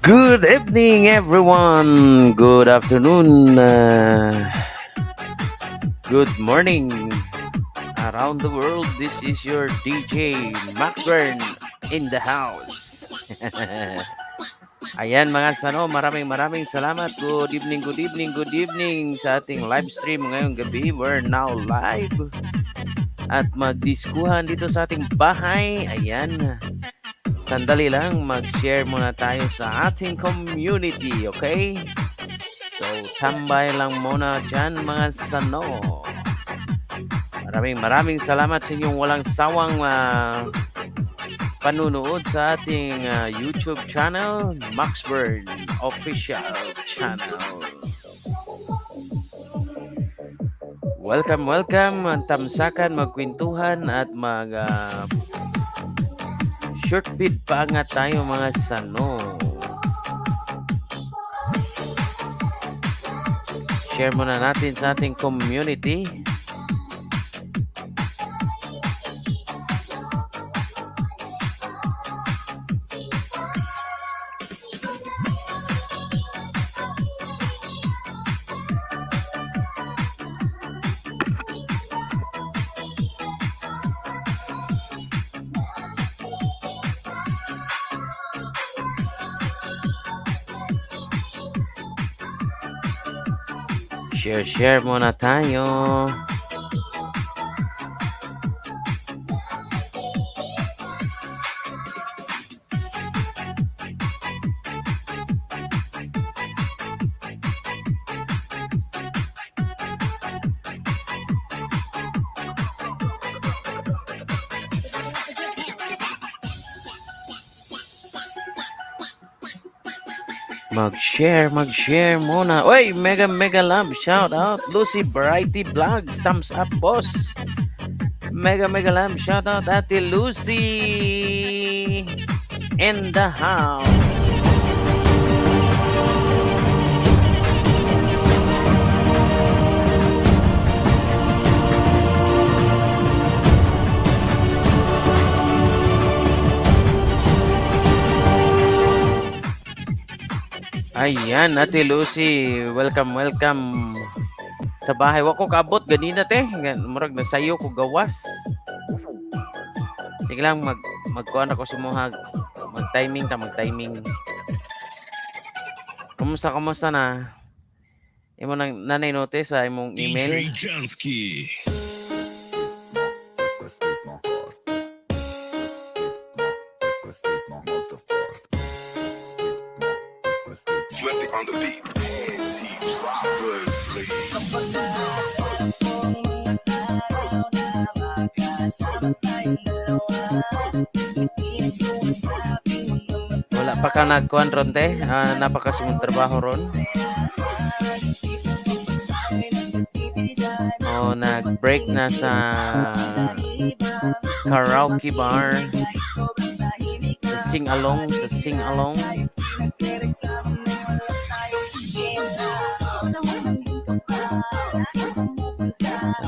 Good evening, everyone. Good afternoon. Good morning. Around the world, this is your DJ Max Bern in the house. Ayan mga sano, maraming salamat. Good evening, good evening, good evening sa ating live stream ngayong gabi. We're now live at magdiskuhan dito sa ating bahay. Ayan. Sandali lang, mag-share muna tayo sa ating community, okay? So, tambay lang muna dyan mga sano. Maraming salamat sa inyong walang sawang panunood sa ating YouTube channel, Max Bird Official Channel. Welcome. Tamsakan, magkwentuhan at short bid pa nga tayo mga sano. Share muna natin sa ating community. Share muna tayo. Mag-share muna. Oy, mega love. Shout out. Lucy Variety Vlogs. Thumbs up, boss. Mega love. Shout out Ate Lucy. In the house. Ayan, Ate Lucy, welcome sa bahay. Wa ko kaabot ganina te, murag na sayo ko gawas. Sige lang magkuan ako sa mga mag-timing. Kumusta na? Imo nang nanay notice sa imong email. DJ Jansky. Flipping on the beat. Wala pa ka nagkuhan ron te? Napakasimong trabaho ron? Nag-break na sa karaoke bar. Sa sing-along.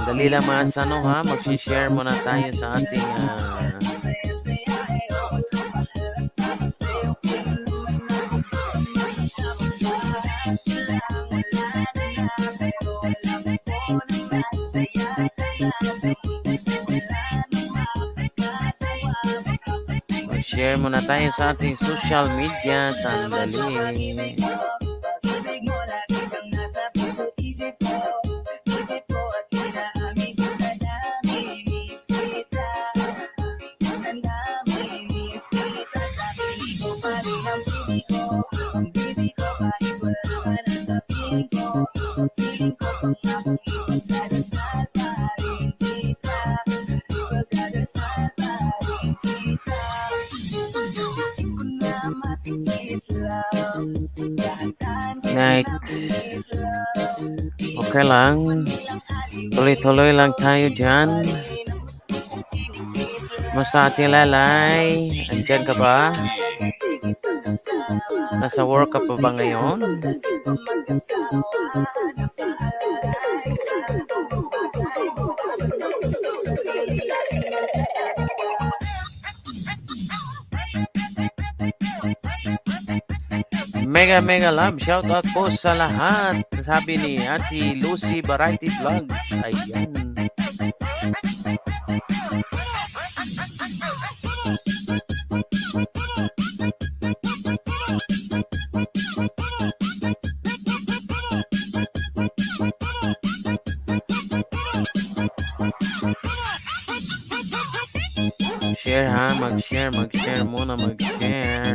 Sandali lang mga sano ha, mag-share muna tayo sa ating share muna tayo sa ating social media. Sandali. Okay lang. Tuloy-tuloy lang tayo dyan. Basta Ate Lalay, andyan ka ba? Nasa work ka pa ba ngayon? mega mega love shout out po sa lahat. Sabi ni Ate Lucy Variety Vlogs. Ayan. Share ha, mag-share muna, mag-share.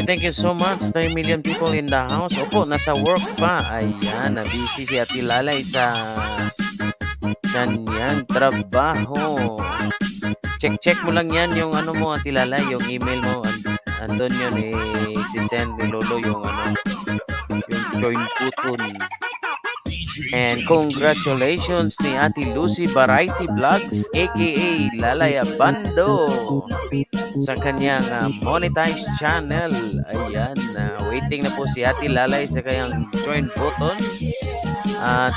Thank you so much. 9 million people in the house. Opo, nasa work pa. Ayan, na-busy si Ate Lalay sa kanyang trabaho. Check mo lang yan yung ano mo, Ate Lalay, yung email mo. Andun yun, si-send ni Lolo yung join button. And congratulations ni Ate Lucy Variety Vlogs aka Lalay Abando sa kanyang monetized channel. Ayan, waiting na po si Ate Lalay sa kanyang join button.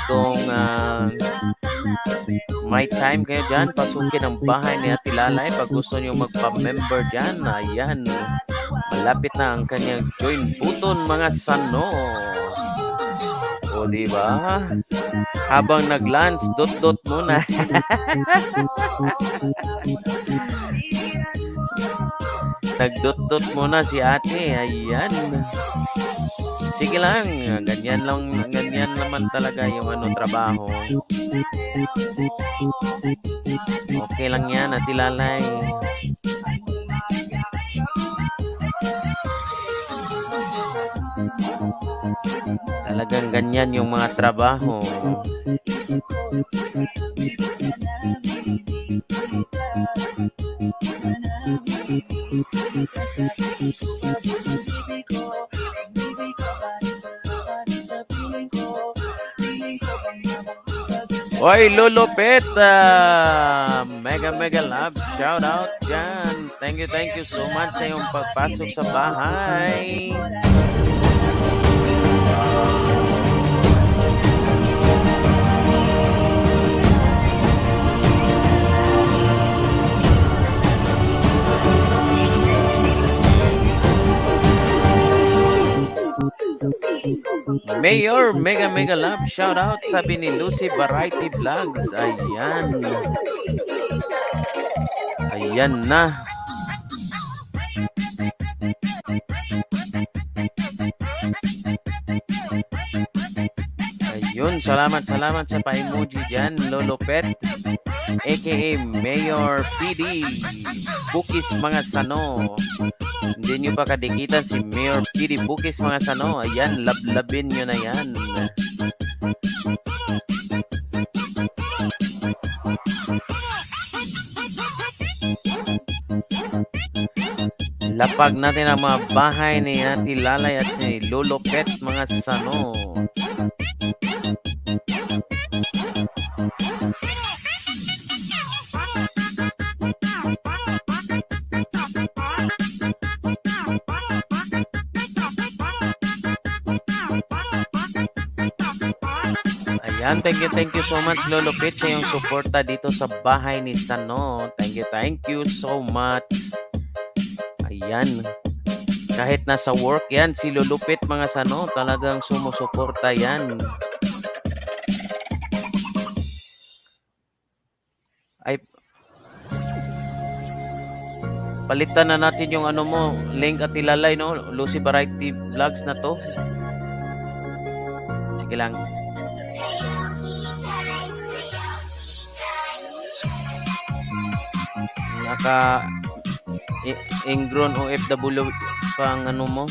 Kung may time kayo dyan, pasukin ang bahay ni Ate Lalay pag gusto nyo magpa-member dyan. Ayan, malapit na ang kanyang join button mga sano. O, diba? Habang nag-lunch, dot-dot muna. Nag-dot-dot muna si ate. Ayan. Sige lang. Ganyan naman talaga yung trabaho. Okay lang yan, Ate Lalay. Talagang ganyan yung mga trabaho. Oy, Lolo Pet, mega love shout out dyan. Thank you so much sa iyong pagpasok sa bahay. Mayor, mega love shout out, sabi ni Lucy Variety Vlogs. Ayan na. Ayun, salamat sa pa-emoji dyan, Lolo Pet aka Mayor PD Bukis mga sano. Hindi nyo pa kadikitan si Mayor PD Bukis mga sano. Ayan, lablabin nyo na yan. Lapag natin ang mga bahay ni Ate Lalay at si Lolo Pet mga sano. Ayan, thank you so much Lolo Pet sa iyong suporta dito sa bahay ni Sano. Thank you so much. Ayan, kahit nasa work yan si Lolo Pet mga sano, talagang sumusuporta yan. Ay, palitan na natin yung link at ilalay, no? Lucy Variety Vlogs na to. Sige lang. Ingron OFW pang mo.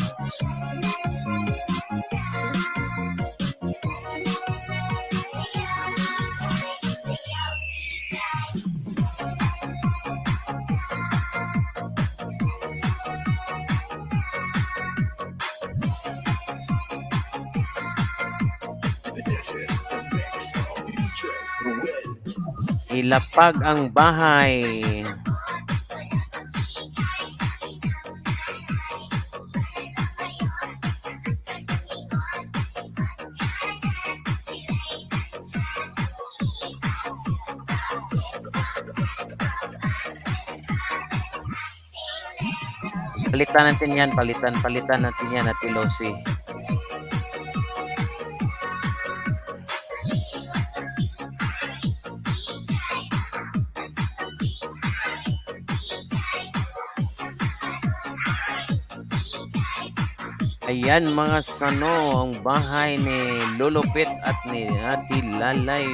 Ilapag ang bahay. Palitan natin yan, palitan natin yan, Ate Lucy. Ayan mga sano, ang bahay ni Lolo Pet at ni Ate Lalay.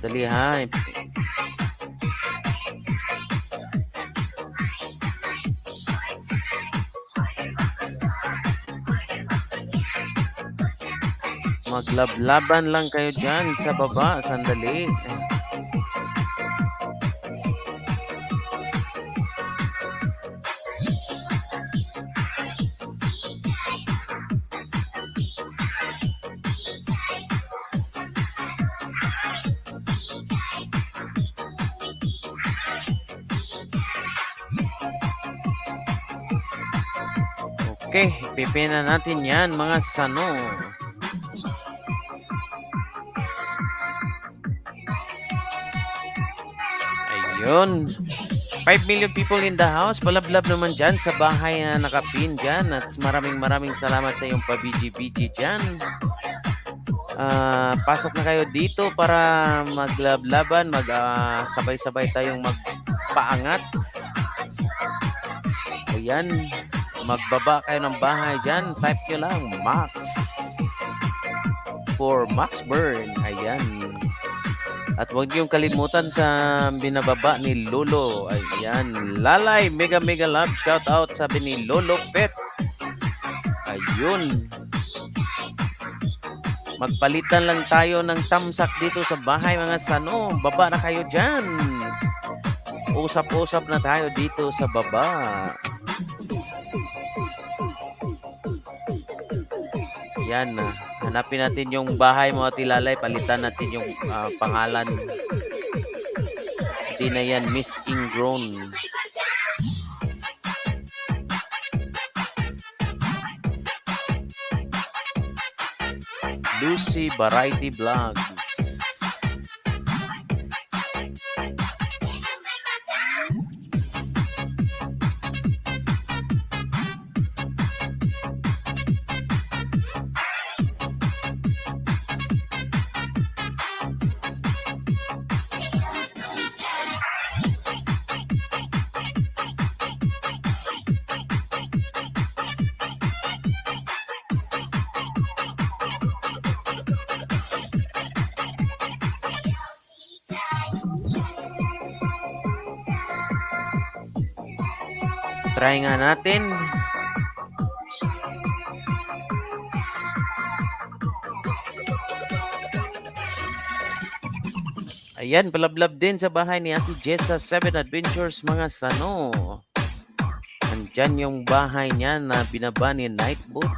Sandali ha. Maglablaban lang kayo dyan sa baba. Sandali. Okay, pipina natin yan mga sano. Ayun. 5 million people in the house. Palablab naman dyan sa bahay na nakapin dyan. At maraming salamat sa iyong pa-BG-BG dyan. Pasok na kayo dito para maglablaban. Sabay-sabay tayong magpaangat. Ayan. Magbaba kayo ng bahay dyan. Type nyo lang, Max. For Max Burn. Ayan. At huwag niyong kalimutan sa binababa ni Lolo. Ayan. Lalay, mega love. Shout out sabi ni Lolo Pet. Ayun. Magpalitan lang tayo ng tamsak dito sa bahay mga sano. Baba na kayo dyan. Usap-usap na tayo dito sa baba. Yan, hanapin natin yung bahay mo, Ate Lalay. Palitan natin yung pangalan. Hindi na yan, Miss Ingrown. Lucy Variety Vlogs. Try nga natin. Ayan, palablab din sa bahay ni Ate Jessa 7 Adventures mga sano. Andyan yung bahay niya na binaba ni Nightboat.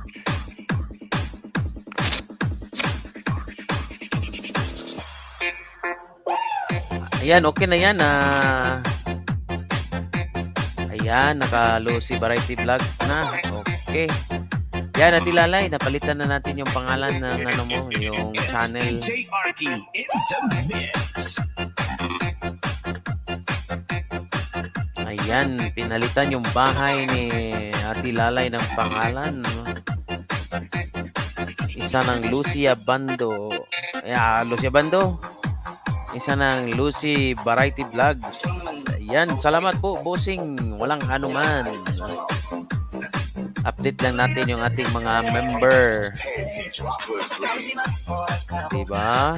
Ayan, okay na yan. Ayan, naka-Lucy Variety Vlogs na. Okay. Yan, Ate Lalay, napalitan na natin yung pangalan ng ano mo, yung channel. Ayan, pinalitan yung bahay ni Ate Lalay ng pangalan. Isa ng Lucy Abando. Lucy Abando. Isa ng Lucy Variety Vlogs. Ayan, salamat po, bossing. Walang anuman. Update lang natin yung ating mga member. Diba?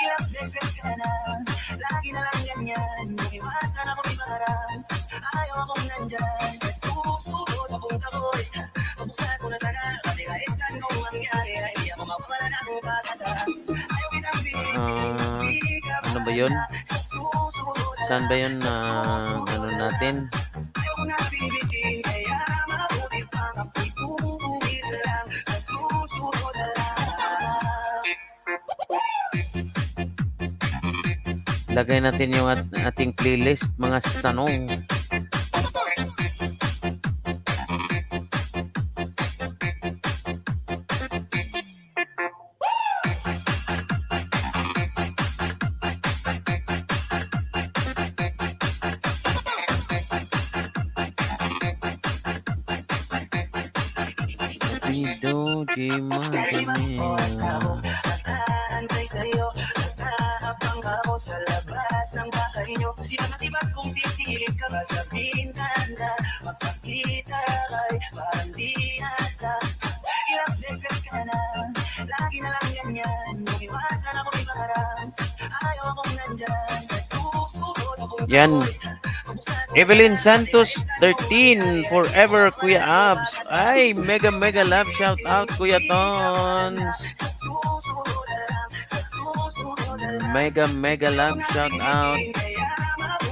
Ilang beses ka na, lagi na lang ganyan. Iwasan ako ibaharap, ayaw akong nandyan. Susugod akong kaboy, pabuksan ko na sana. Kasi kahit kan kung mangyari, ay ako mawala na akong pag-asa. Ayaw kitang binigay, ano ba yun? Saan ba yun ano natin? Ayaw ko na binibitin, kaya mabuti pang apituwid lang. Susunod na lang. Lagay natin yung ating playlist, mga sanong. Pido di madanya. Antay sa'yo, nakahabang ako sa labas ng bahay nyo. Sibat kung sisingin ka ba sa bintana, magpakita kay parang di ata. Ilang beses ka na, lagi na lang ganyan. Umiwasan ako ipaharap, ayaw akong nandyan. Yan. Evelyn Santos 13 forever Kuya Abs. Ay, mega love shout out Kuya Tons. Mega love shout out.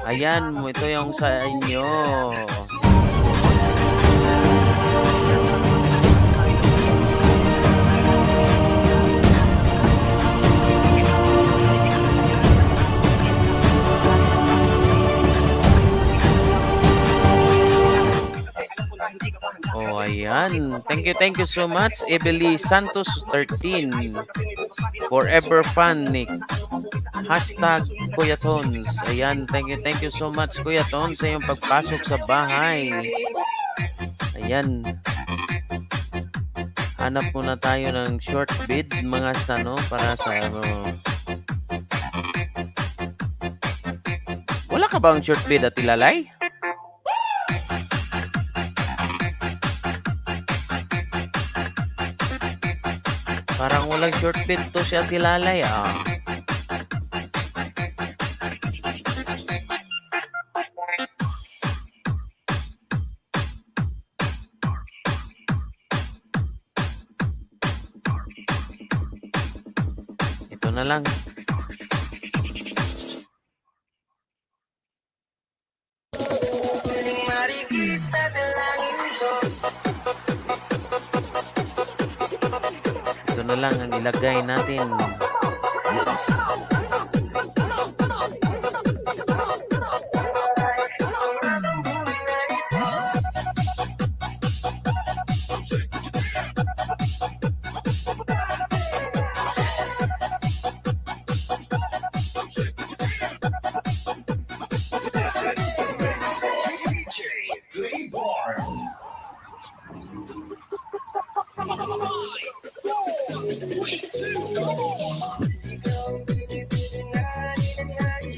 Ayan, ito yung sa inyo. Oh, ayan. Thank you so much, Evelyn Santos 13. Forever fan, Nick. Hashtag Kuya Tons. Ayan, thank you so much, Kuya Tons, sa iyong pagpasok sa bahay. Ayan. Hanap muna tayo ng short bid, mga sano, para sa Wala ka bang short bid at ilalay? Parang walang short bid to siya tilalay, ah. Ito na lang. Ito na lang ang ilagay natin.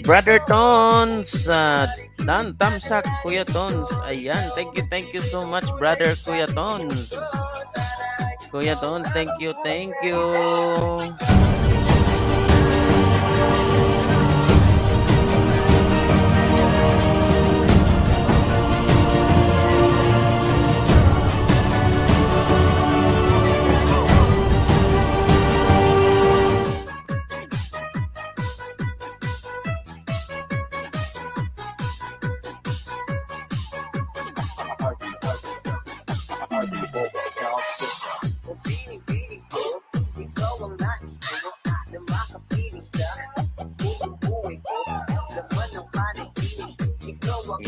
Brother Tons, Dan Tamsak, Kuya Tons. Ayan, thank you so much, brother Kuya Tons. Kuya Tons, thank you.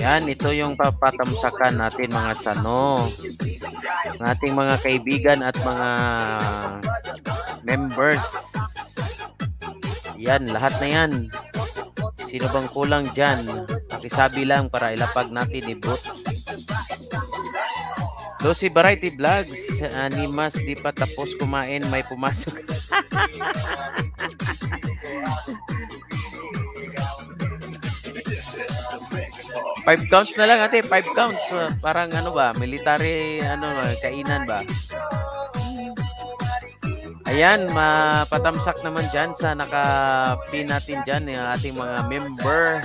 Yan, ito yung papatamsakan natin, mga sano. Ng ating mga kaibigan at mga members. Yan, lahat na yan. Sino bang kulang dyan? Pakisabi lang para ilapag natin i-boot. Lucy Variety Vlogs, ni Mas di pa tapos kumain, may pumasok. 5 counts na lang, ate. 5 counts. Parang ano ba? Military kainan ba? Ayan, mapatamsak naman dyan sa naka-pin natin dyan yung ating mga member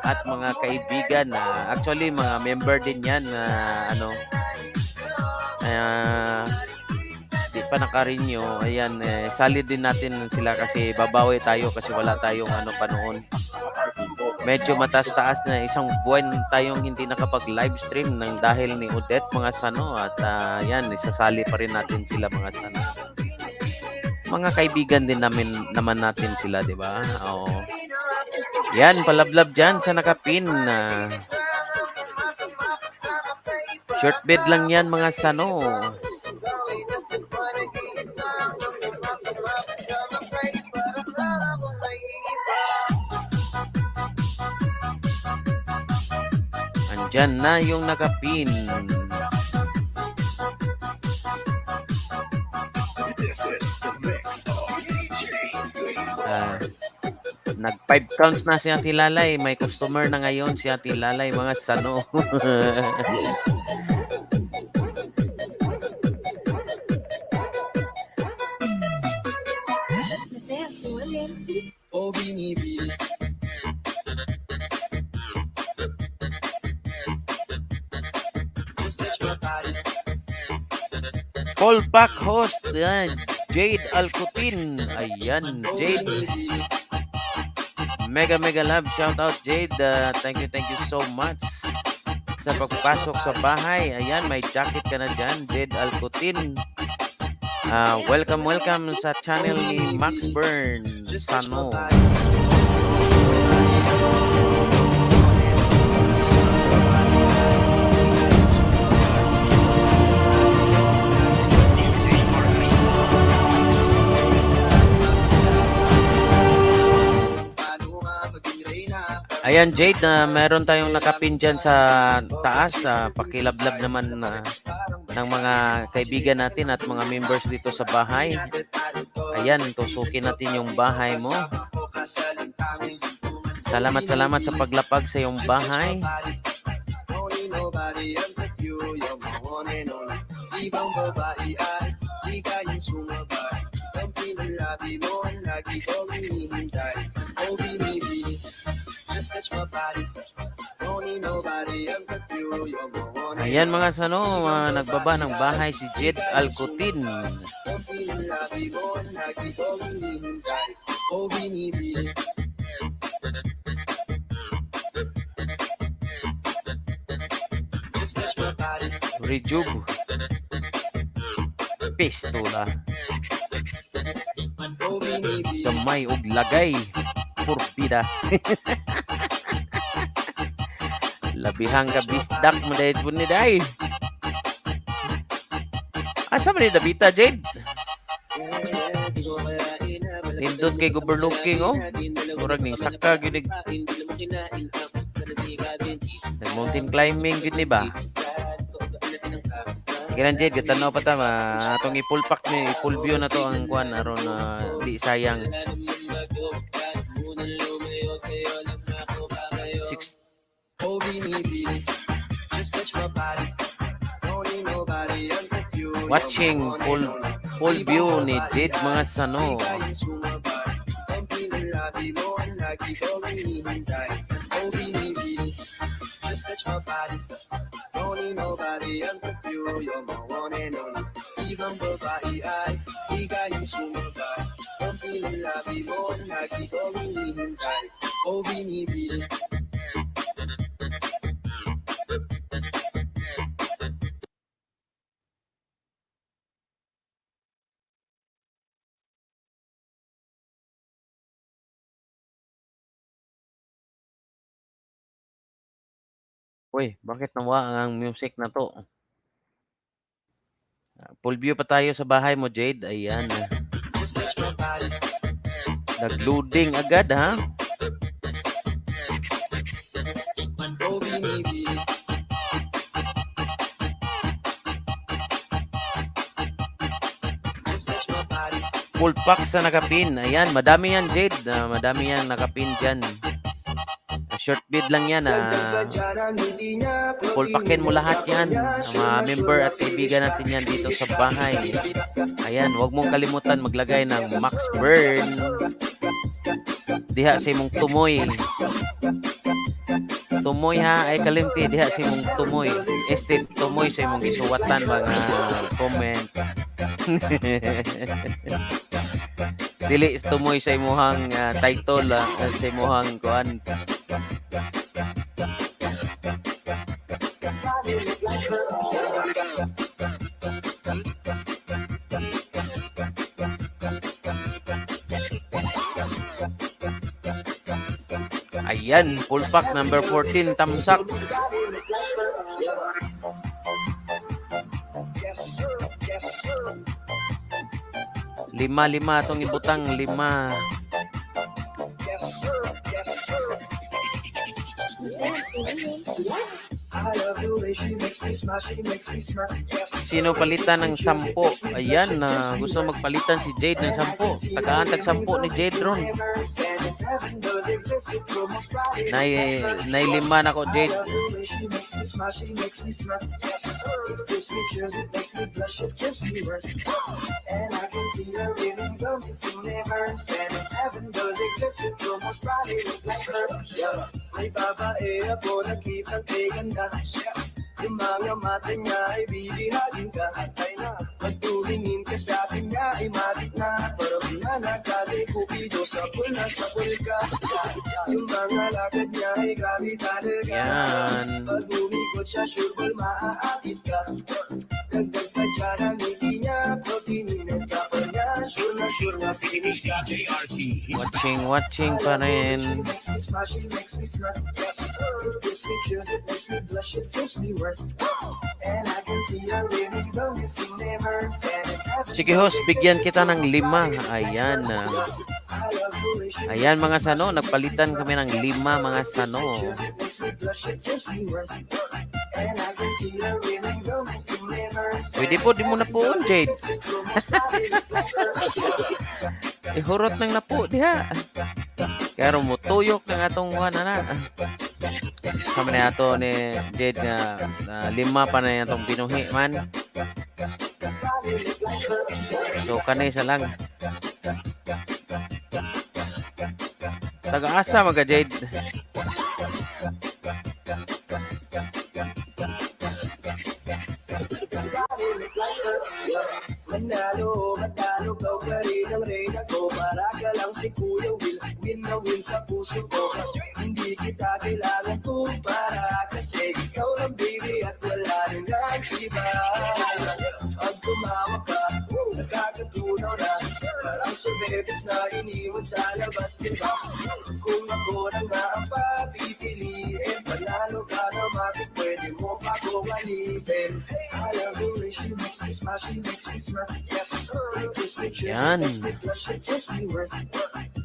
at mga kaibigan. Actually, mga member din yan na di pa naka-renew. Ayan, solid din natin sila kasi babawi tayo kasi wala tayong pa noon. Medyo mataas-taas na isang buwan tayong hindi nakapag-live stream ng dahil ni Odette, mga sano. At yan, isasali pa rin natin sila, mga sano. Mga kaibigan din naman natin sila, di ba? Oo. Yan, palablab dyan sa nakapin. Short bed lang yan mga sano. Andyan na yung nakapin. This is the mix of DJ. Nag 5 counts na si Ate Lalay. May customer na ngayon si Ate Lalay mga sano. Full pack host. Yan. Jade Alcutin. Ayan, Jade. Mega love. Shout out Jade. Thank you so much sa pagpasok sa bahay. Ayan, may jacket ka na dyan. Jade Alcutin. Welcome sa channel ni Max Burn Sano. Ayan Jade, meron tayong nakapin dyan sa taas. Pakilablab naman ng mga kaibigan natin at mga members dito sa bahay. Ayan, tusukin natin yung bahay mo. Salamat sa paglapag sa iyong bahay. Ayan mga sano, nagbaba ng bahay si Jade Alcutin. Rejub Pistola Gamay og lagay Purbida Labihang ka bisdak mo dahil po ni Day. Asa man ni Dabita, Jade? Nindot kay Goberno King, oh. Murag ning saka ginig. Mountain climbing gid ni ba? Kiran Jade, gatanaw pa ta atong i-full pack ni full view na to ang kuan aron di sayang. 6 watching full view ni Jade mga sano. Uy, bakit nawa ang music na to? Full view pa tayo sa bahay mo, Jade. Ayan. Nag-loading agad, ha? Full pack sa nakapin. Ayan, madami yan, Jade. Madami yan nakapin dyan. Short bid lang yan. Full packin mo lahat yan. Mga member at kaibigan natin yan dito sa bahay. Ayan, huwag mong kalimutan maglagay ng Max Burn. Diha sa imong tumoy. Tumoy ha, ay kalimti. Diha sa imong tumoy. Tumoy sa imong gisuwatan mga comment. Dili tumoy sa imuhang title sa imuhang kuan. Ayan, full pack number 14, tamsak. Lima itong ibutang, 5. Sino palitan ng 10? Ayan, gusto magpalitan si Jade ng 10. Tagaan tag 10 ni Jade ron. Nay 5 na ko, Jade. May babae ako nakitang kay ganda. Yung mga mata niya ay bibihagin ka. Ay na, pagtulingin ka sa akin niya ay matik na. Parang nanakali kupido sa pula sa pulka. Yung mga lakad niya ay grabe talaga. Yan. Pag umikot siya, sure ball maaakit ka. Dagdag pa dyan ang ngiti niya, proteininin ka pa niya. Sure na finish ka. Watching pa rin. Sige host, bigyan kita ng 5. Ayan. Ayan mga sano, nagpalitan kami ng 5 mga sano. Pwede po, di mo na po, Jade. Ihurot nang na po, diha. Kaya mo tuyok ng atong na. Kami na ato ni Jade na 5 pa na yung itong binuhi man. So, kanay isa lang. Taga-asa mga Jade. Manalo, kau ka rin ang reyna ko. Para ka lang si Kuya Will, win na win sa puso ko. Hindi kita kailangan para kasi ikaw lang baby at wala rin ang iba. Pag tumawag ka, nakakatunaw na. Parang sorbetes na iniwan sa labas, diba? Kung ako nang napapipiliin, panalo ka na matik, pwede mo pa kong alipin. Alam mo rin, she makes me smile, she makes me smile. Yan.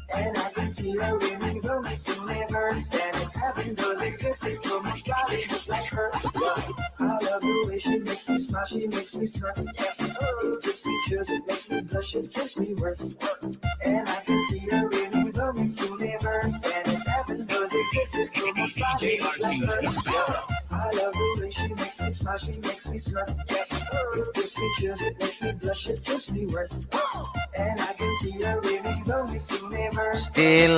And I can see her winning the missing never. And if heaven does exist, it will my body look like her. I love the way she makes me smile, she makes me smile. Just features, it makes me blush, it gives me worth. And I can see her winning the missing never. And if heaven does exist, it will my body look like her. I love the way she makes me smile, she makes me smile. Just features, it makes me blush, it gives me worth. And I can see her winning the missing never. Still,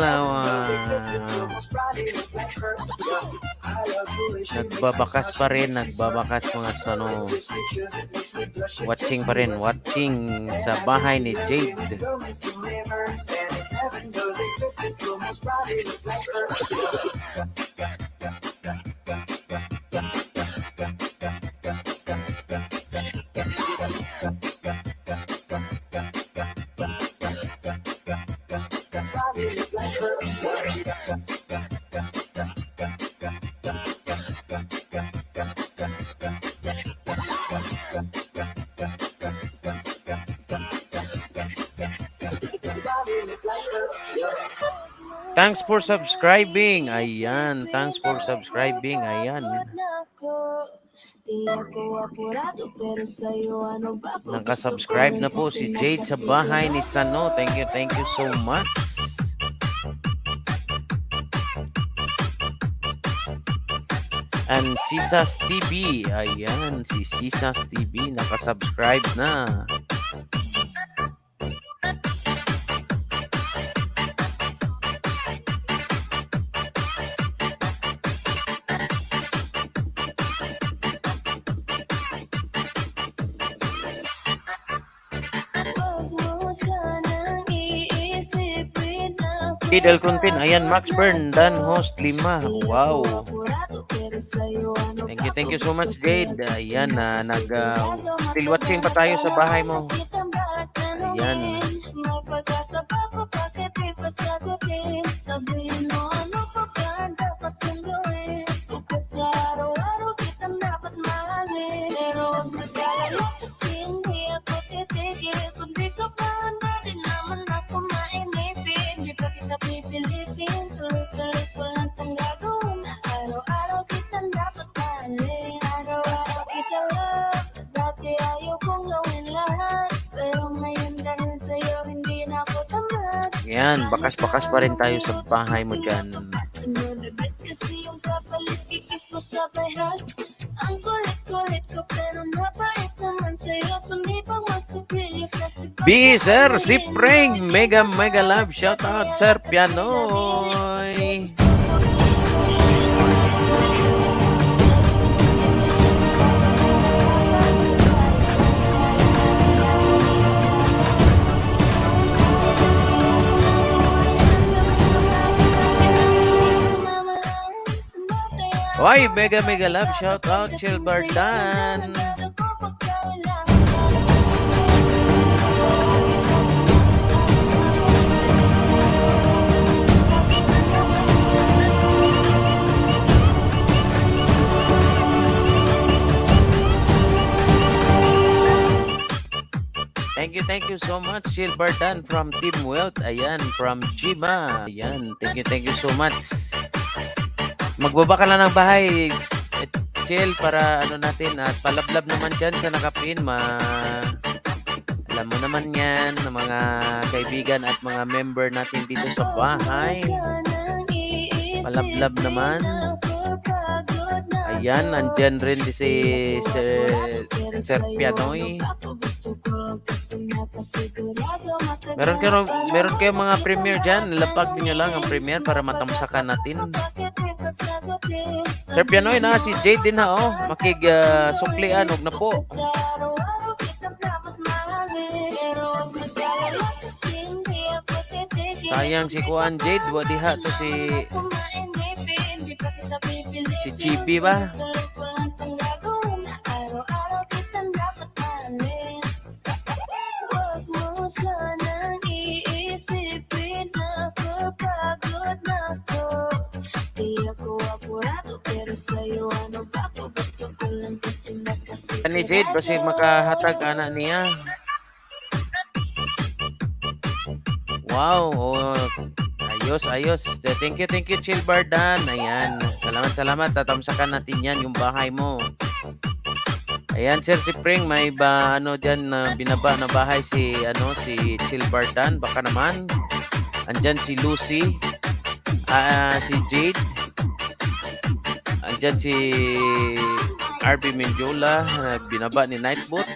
nagbabakas pa rin, nagbabakas mga sano. Watching pa rin, watching sa bahay ni Jade. Thanks for subscribing. Ayan, thanks for subscribing. Ayan. Nakasubscribe na po si Jade sa bahay ni Sano. Thank you so much. And Sisas TV. Ayan, si Sisas TV nakasubscribe na. Idol Content, ayan, Max Bern, Dan Host, 5. Wow. Thank you so much, Jade. Ayan, still watching pa tayo sa bahay mo. Ayan. Sabihin mo ano pa ganda. Yan, bakas-bakas pa rin tayo sa bahay mo dyan. B, Sir, si Pring, mega love, shout out, Sir Pianoy. Why, mega love, shout out, Chill Bardan. Thank you so much, Chill Bardan from Team Wealth. Ayan, from Jima. Ayan, thank you so much. Magbaba ka lang ng bahay, Chill, para ano natin, at palablab naman dyan sa nakapin, alam mo naman yan, ng mga kaibigan at mga member natin dito sa bahay. Palablab naman. Ayan, andyan rin si Sir Pianoy. Meron kayo mga premiere dyan. Lapag niyo lang ang premiere para matamsakan natin. Sir Pianoy na si Jade din ha, oh. Suklian, huwag na po. Sayang si Kuan Jade, wadiha to si Chibi ba? Ni Jade basi makahatag anak niya. Wow, oh, ayos. Thank you, Chill Bardan. Ayan, salamat. Tatamsakan natin yan, yung bahay mo. Ayan, Sir si Pring, may dyan binaba na bahay si Chill Bardan. Baka naman. Andyan si Lucy, si Jade. Andyan si RB Menjola, binaba ni Nightbot.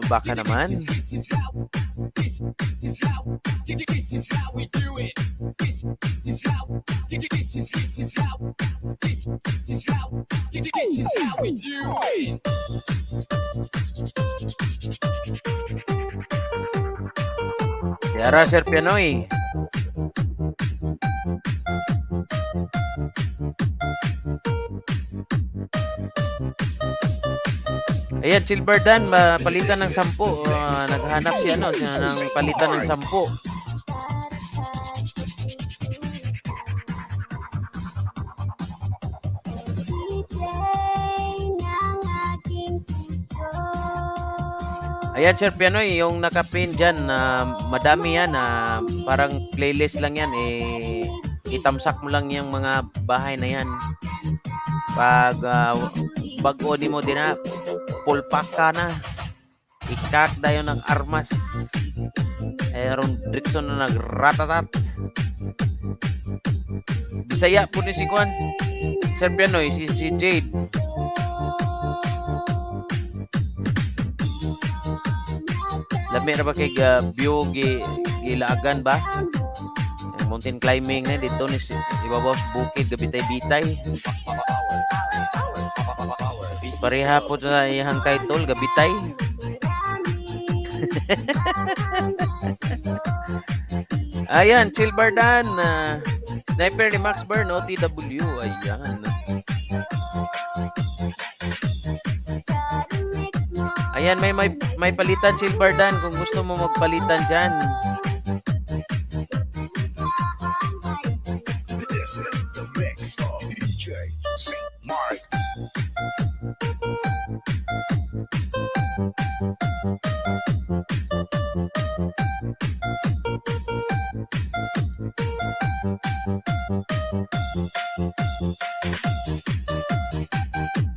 Baka naman. Yara, Sir Pianoy. Ayan, Chill Bardan, palitan ng 10. Naghanap siya ng palitan ng 10. Ayan, Sir Pianoy, yung nakapin dyan, madami yan, parang playlist lang yan, itamsak mo lang yung mga bahay na yan. Pag bago ni mo din na, pulpak ka na, ikak dayo ng armas. Aaron Drickson na nagratatat. Bisaya po ni si Juan, Sir Pianoy, si Jade. Lami na ba kay Gilaagan ba? Mountain climbing na dito ni ibabaw sa bukid gabitay-bitay. Pareha po sa iyang title, Gabitay. Ayan, Chill Bardan. Sniper ni Max Burn, OTW. Ayan. Ayan, may palitan, Chill Bardan. Kung gusto mo magpalitan dyan. This is the mix of DJ Mark.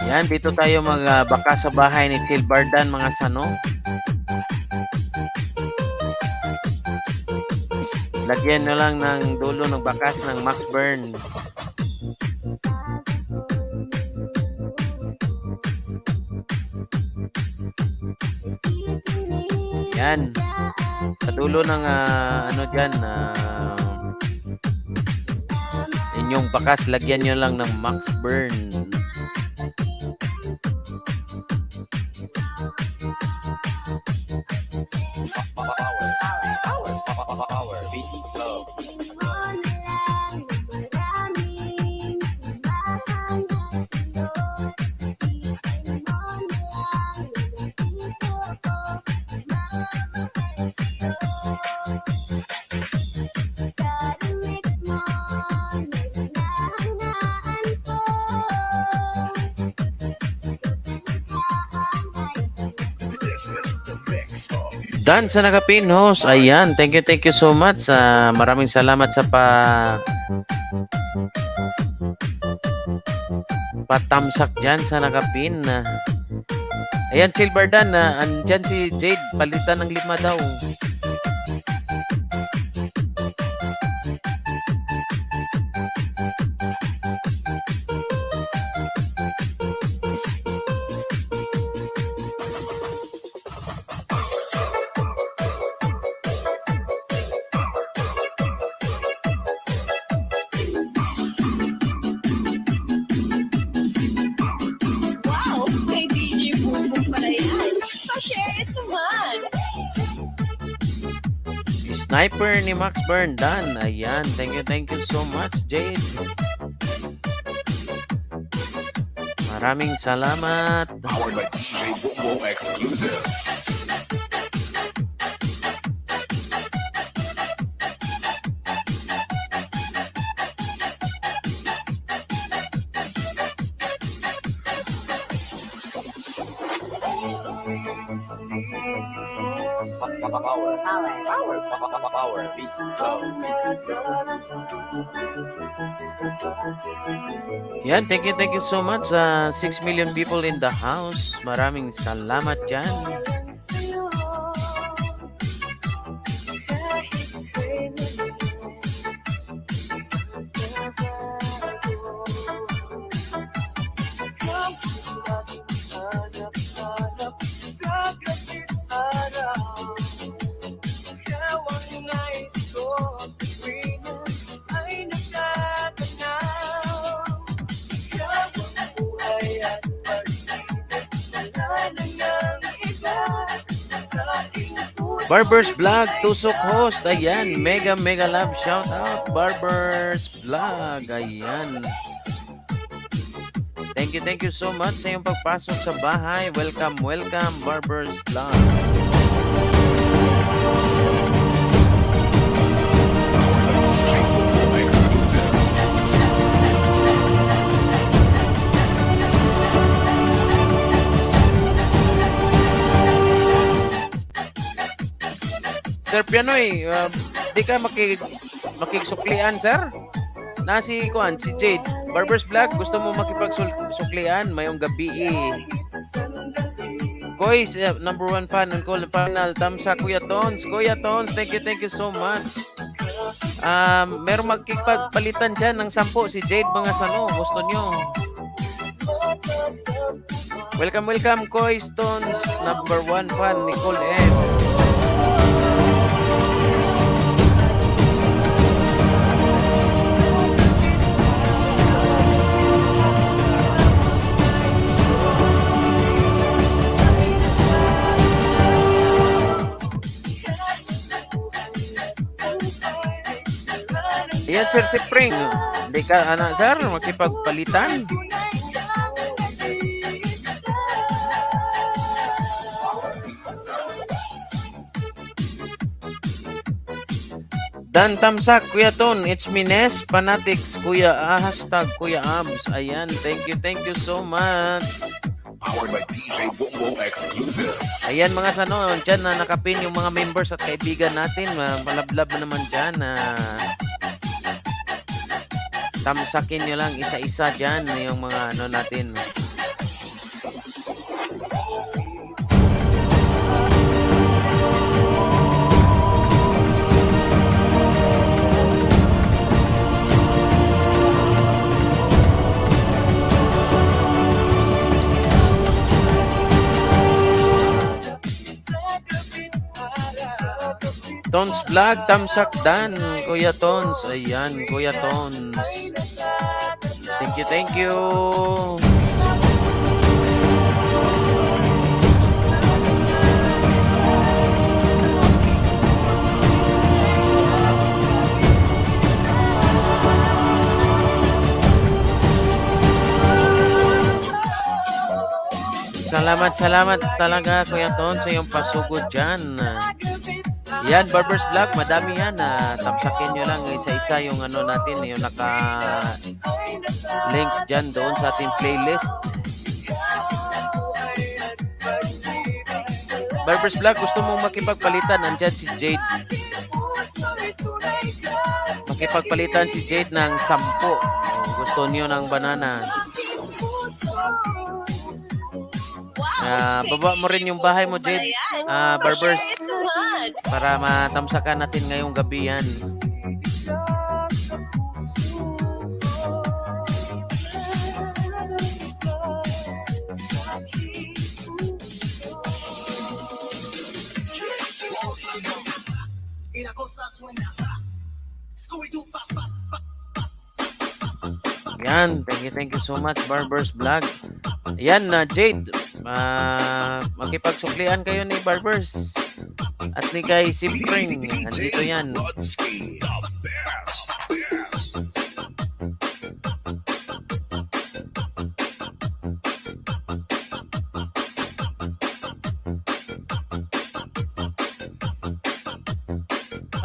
Yan, dito tayo magbaka sa bahay ni Chill Bardan, mga sano. Lagyan nyo lang ng dulo ng bakas ng Max Burn. Yan. Sa dulo ng ano dyan, inyong bakas, lagyan nyo lang ng Max Burn. Power Beats Club. This is the mix of Dan sa nakapin host. Ayan, thank you so much. Maraming salamat sa patamsak dyan sa nakapin. Ayan, Silver Dan, andyan si Jade, palitan ng 5 daw. Wow! Kay DJ Bumbong pala yan. Pa-share it naman. Sniper ni Max Burn, Dan. Ayan, thank you so much, Jade. Maraming salamat. powered by DJ Bongo Exclusive. Power Beats Club. Yan, thank you so much sa 6 million people in the house. Maraming salamat dyan. Barber's Vlog, Tusok Host. Ayan, mega love shout out Barber's Vlog. Ayan. Thank you so much sa iyong pagpasok sa bahay. Welcome Barber's Vlog. Exclusive. Sir Pianoy, di ka makigsuklian, sir? Si Jade. Barber's Vlog, gusto mo makipagsuklian? Mayong gabi Koy, number 1 fan ng Call Panel. Tamsa, Kuya Tons. Kuya Tons, thank you so much. Merong magkipagpalitan dyan ng 10 si Jade mga sano. Gusto nyo? Welcome, Koy Stones. Number 1 fan, Nicole M. Ayan, Sir Spring. Hindi ka, sir, makipagpalitan. Dan Tamsak, Kuya Ton, it's me Nes, Fanatics, Kuya, hashtag Kuya Abs. Ayan, thank you so much. Powered by DJ Bongo Exclusive. Ayan mga sano, dyan na nakapin yung mga members at kaibigan natin. Malablab na naman dyan. Tamsakin nyo lang isa-isa dyan yung mga ano natin. Tons Vlog, Tamsakdan, Kuya Tons. Ayan, Kuya Tons. Thank you, thank you. Salamat talaga Kuya Ton sa iyong pasugod dyan. Yan, Barber's Vlog, madami yan. Tamsakin nyo lang isa-isa yung ano natin, yung naka-link dyan doon sa ating playlist. Barber's Vlog, gusto mong makipagpalitan, andyan si Jade. Makipagpalitan si Jade ng 10. Gusto niyo ng banana. Baba mo rin yung bahay mo, Jade. Barbers. Para matamsakan natin ngayong gabi yan. Yan, thank you so much, Barbers Vlog. Yan, Jade. Makipagsuklian kayo ni Barbers. At ni kay Sipring. Andito yan. Brodsky, the best.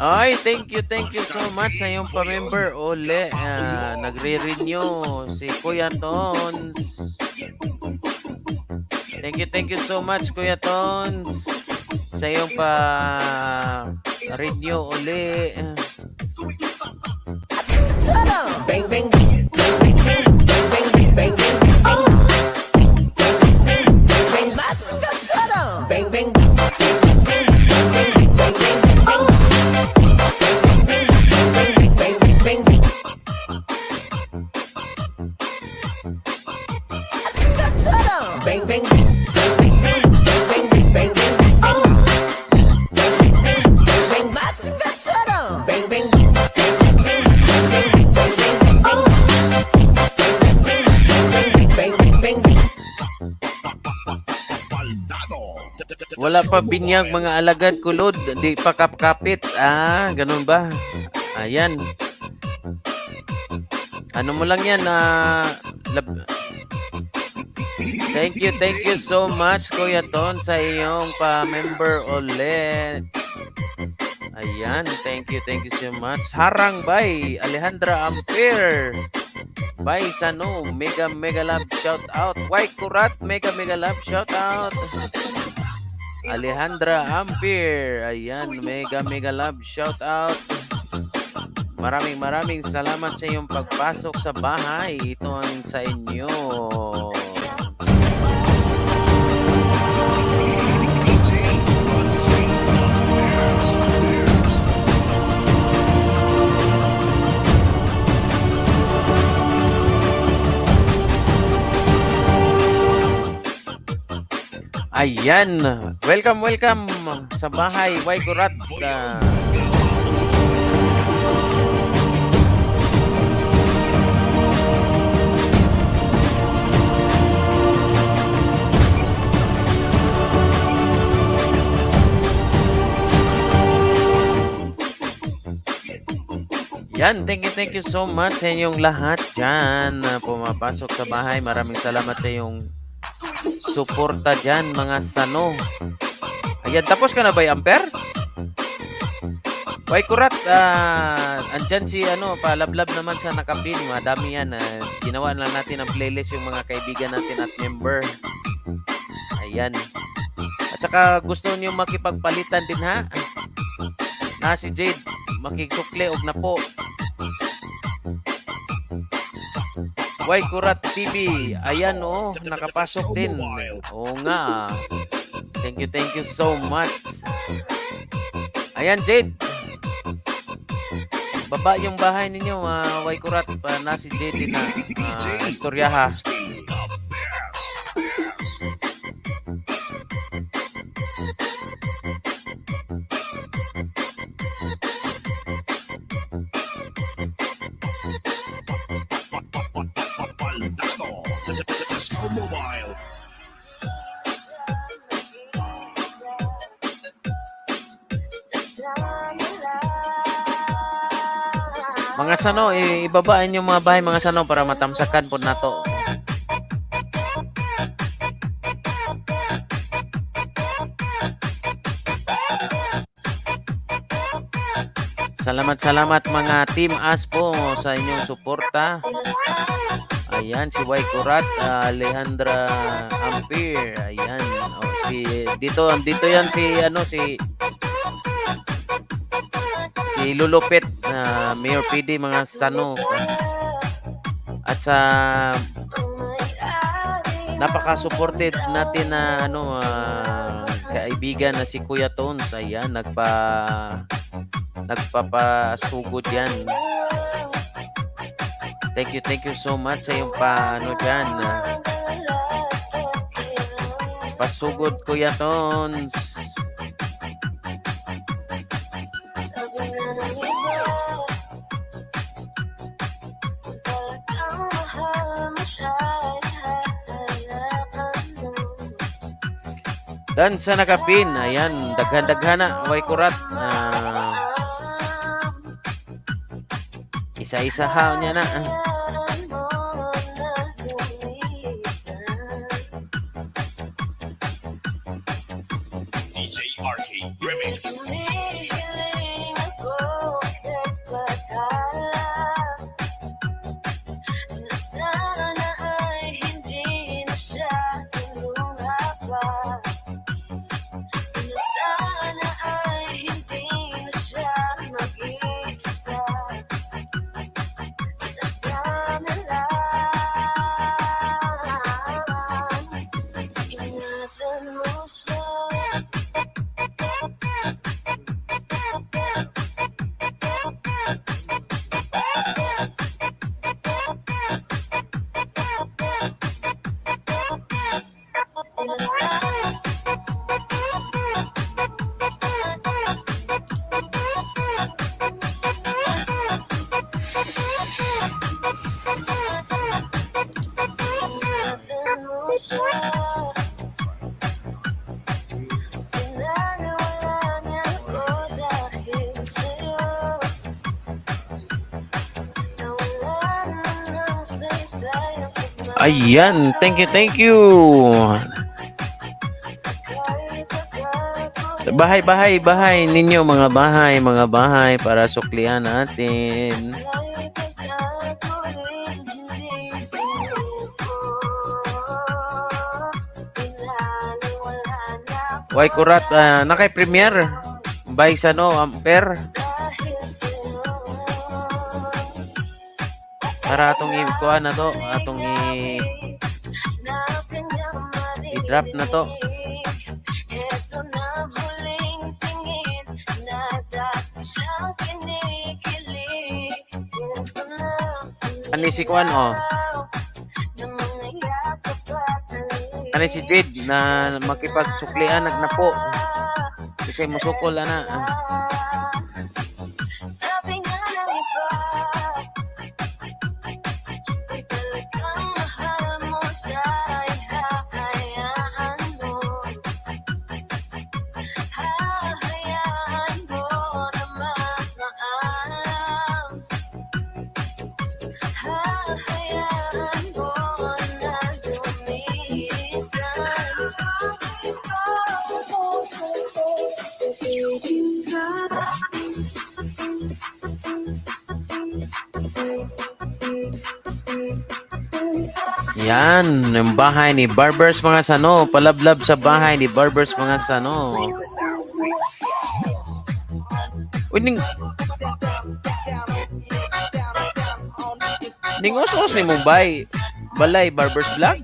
Ay, thank you so much sa iyong pa-member. Ole, nagre-renew si Kuya Tons. Thank you so much, Kuya Tons, sa iyong pa-renew uli. Bang, bang, bang, bang, bang, bang, bang, bang, bang, bang, Wala pa binyag mga alagad kulod, di pa kapkapit. Ganun ba? Ayan. Ano mo lang yan, Thank you so much, Kuya Ton, sa iyong pa-member ulit. Ayan, thank you so much. Harang by Alejandra Ampere. By Sano, mega love shout out. Why Kurat, mega love shout out. Alejandra Ampere. Ayan, mega love shout out. Maraming salamat sa iyong pagpasok sa bahay. Ito ang sa inyo. Ayan, welcome sa bahay, Why Kurat. Yan, thank you so much sa inyong lahat dyan na pumapasok sa bahay. Maraming salamat sa iyong suporta dyan, mga Sano. Ayan, tapos ka na ba, Amper? Why Kurat, andyan si palablab naman sa nakapin. Madami yan. Ginawa lang natin ang playlist yung mga kaibigan natin at member. Ayan. At saka gusto niyo makipagpalitan din, ha? Si Jade, makikukli og na po. Why Kurat TV. Ayan, nakapasok din. Oo nga. Thank you so much. Ayan, Jade. Baba yung bahay ninyo, Why Kurat. Na si Jade din na istoryaha. Disco Mobile. Mga sano, ibabaan yung mga bahay mga sano para matamsakan po nato. Salamat mga Team Aspo sa inyong suporta. Ayan, si Y Kurat, Alejandra Ampere. Ayan, si dito yan si Lulupit, Mayor PD mga sano. At sa napaka-supported natin na kaibigan na si Kuya Tones. Ayan, nagpapasugod yan. Thank you so much sa iyong dyan. Pasugod Kuya Tones. Dan sa nakapin, ayan, daghan na, way kurat. Isa-isa ha niya na. DJ Arcade Remix. Ayan, thank you. Bahay ninyo, mga bahay para suklian natin. Way kurat, nakay premiere by Ampere. Para atong i-kuha na to, atong i-drop na to. Ani si Kuan Ani si Jade na makipagsuklian nagnapo. Kasi musukol ana. Yan, yung bahay ni Barbers mga sano. Palablab sa bahay ni Barbers mga sano. Uy, ningos-os ni Mumbai. Balay, Barbers Vlog.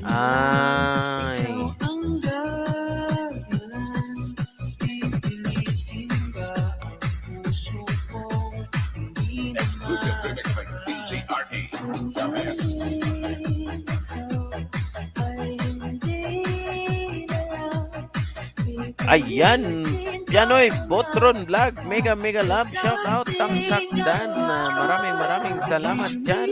Ay. Exclusive remix by DJ RD. Ayan, Pianoy Botron Vlog, mega love, shout out, Tamsakdan. Maraming salamat dyan.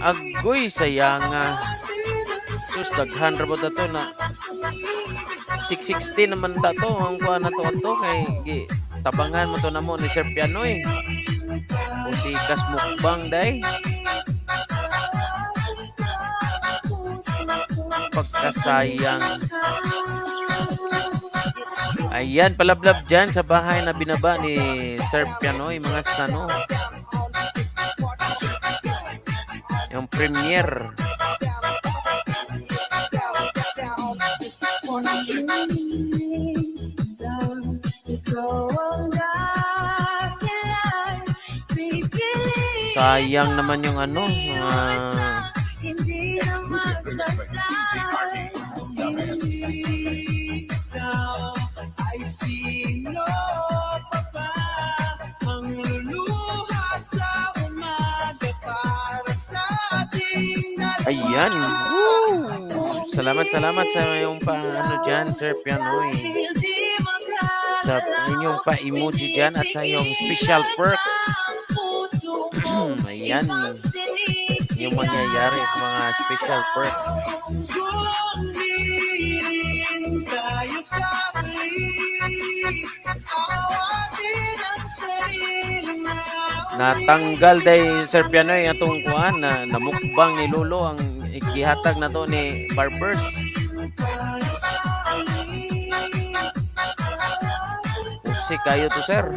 Agoy sayang sus daghan ra to na 660 naman ta to ang kuha na to kay tabangan mo to namo ni Sir Pianoy. Musikas mukbang day. Pagkasayang. Ayan, palablab dyan sa bahay na binaba ni Sir Pianoy, mga sano. Yung premiere. Sayang naman yung ano. Exclusive remix by DJ RD. Ayan. Woo! Salamat sa iyong ano dyan, Sir Pianoy. Sa inyong pa-emoji dyan at sa iyong special perks. Ayan. Yung mangyayari sa mga special perks. Natanggal day Sir Pianoy atong kuan na namukbang ni Lolo ang ikihatag na to ni Barbers. Usi kayo to, sir.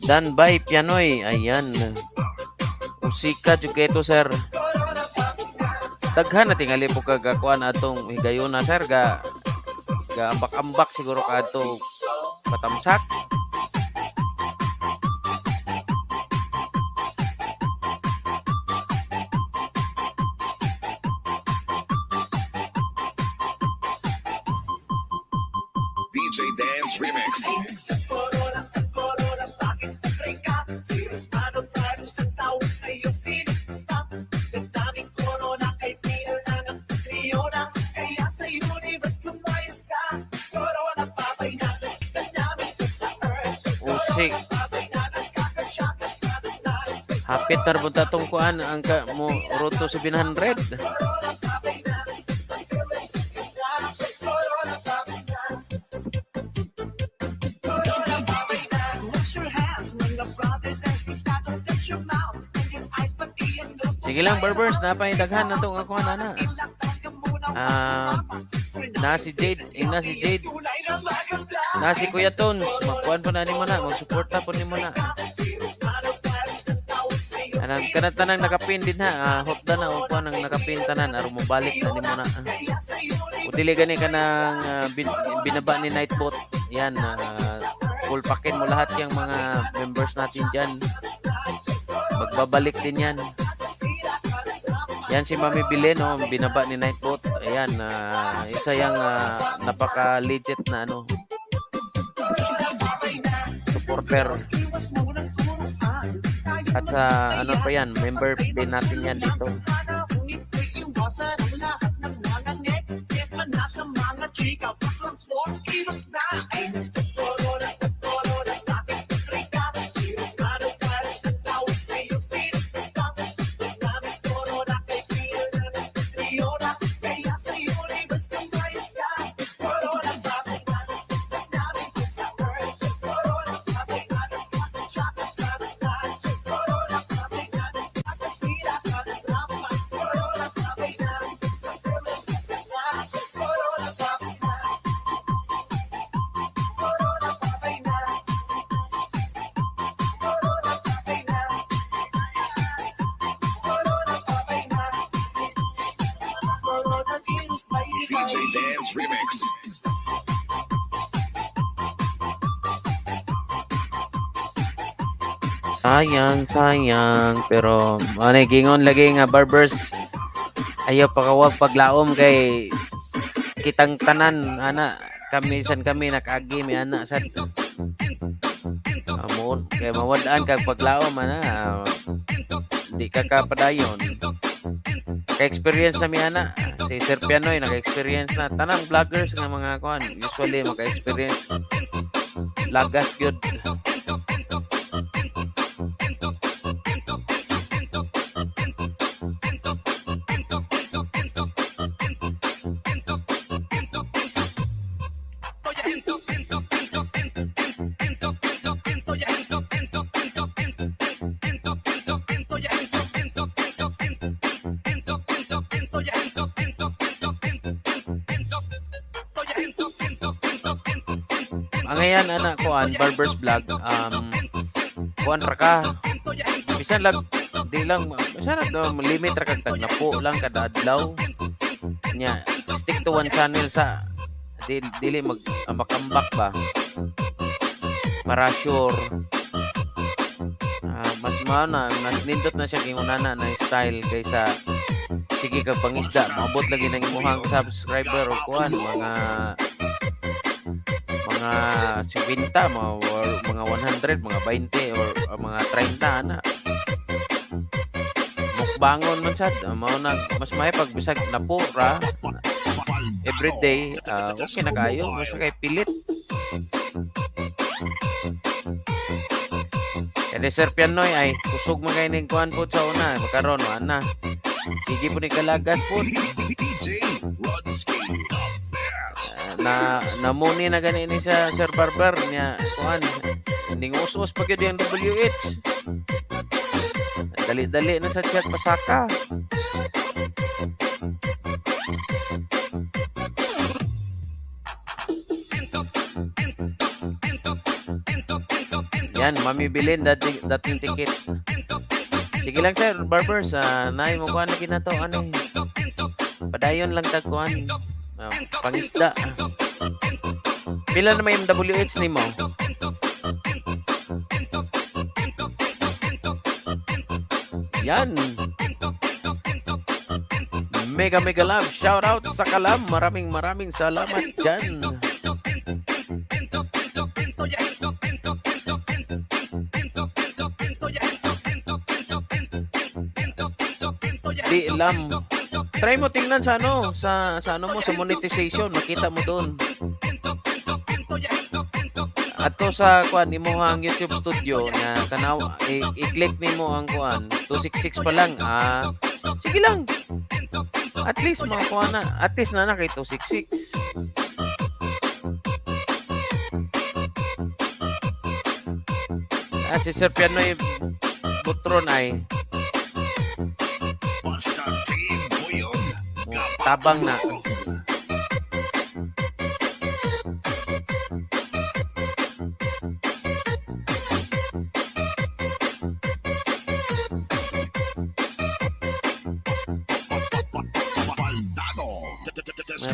Dan by Pianoy, ayan. Usika juga ito, sir. Daghan na tingali po kagakuan atong higayon na, sir. Ga ambak-ambak siguro ka ito patamsak. DJ Dance Remix. Usik. Hapit tarbunta tong kuan ang mo Roto 700. Sige lang, Barbers, napaindaghan na itong ako na. Na si Jade, na si Kuya Tons, magkuhan po na ni mo na, magsuporta po ni mo na. Anang kanang nakapin din ha, hotda na o kuhan ang nakapin tanan, aron mo balik na ni mo na. Utili gani ka ng binaba ni Nightbot, yan, full pakin mo lahat yung mga members natin dyan. Magbabalik din yan. Yan si Mami Bilen, no, binaba ni Nightbot. Ayan, isa yung napaka-legit na ano, supporter. At ano pa yan, member din natin yan dito. Dance Remix. Sayang. Pero, ano, gingon lagi nga barbers. Ayaw pa kawag paglaom kay kitang tanan, ana. Kami nakagi, may ana. Sad. Amon, kaya mawadaan kag paglaom, ana. Di ka kapadayon. Ka-experience na mi ana. Si Sir Pianoy, naka-experience na. Tanang vloggers nga mga kuhan. Usually, maka-experience. Lagas yun. Ang ngayon, anak ko, Barber's Vlog, kuhan ra ka. Bisan lang, di lang, bisan lang, limit ra kag tag na po lang kada adlaw. Nya, stick to one channel sa, dili makambak ba. Para sure. Mas mas nindot na siya kingunana na style kaysa sige kag pangisda, maabot lagi ng imuhang subscriber o kuhan, mga 70, mga 100, mga 20 or mga 30 na. Mukbangon man sad, mao na mas may pagbisag na pura everyday, okay na kayo, mas kay pilit. Kaya Sir Pianoy ay kusog man kay ning kuan po sa una, makaron ana. Sige po ni kalagas po. DJ Rodsky. Namuni na gani ni sa Sir Barber niya kuan ning us-us pag yun yung WH, dali-dali na sa chat pasaka. Yan, Mami Bilin dating ticket. Sige lang Sir Barbers, nay mo kuan lagi na to ano. Padayon lang tagkuan. Pangisda. Pila na may MWH ni mo? Yan. Mega love. Shout out sa Kalam. Maraming salamat dyan. Di alam. Try mo tingnan sa ano, sa ano mo, sa monetization, makita mo doon. Ato sa kuan imong YouTube studio na tanaw, i-click nimo ang kuan 266 pa lang. Sige lang. At least makakuha na. At least na kay 266. Si Sir Pianoy Butron ay Basta Team Buyog. tabang na.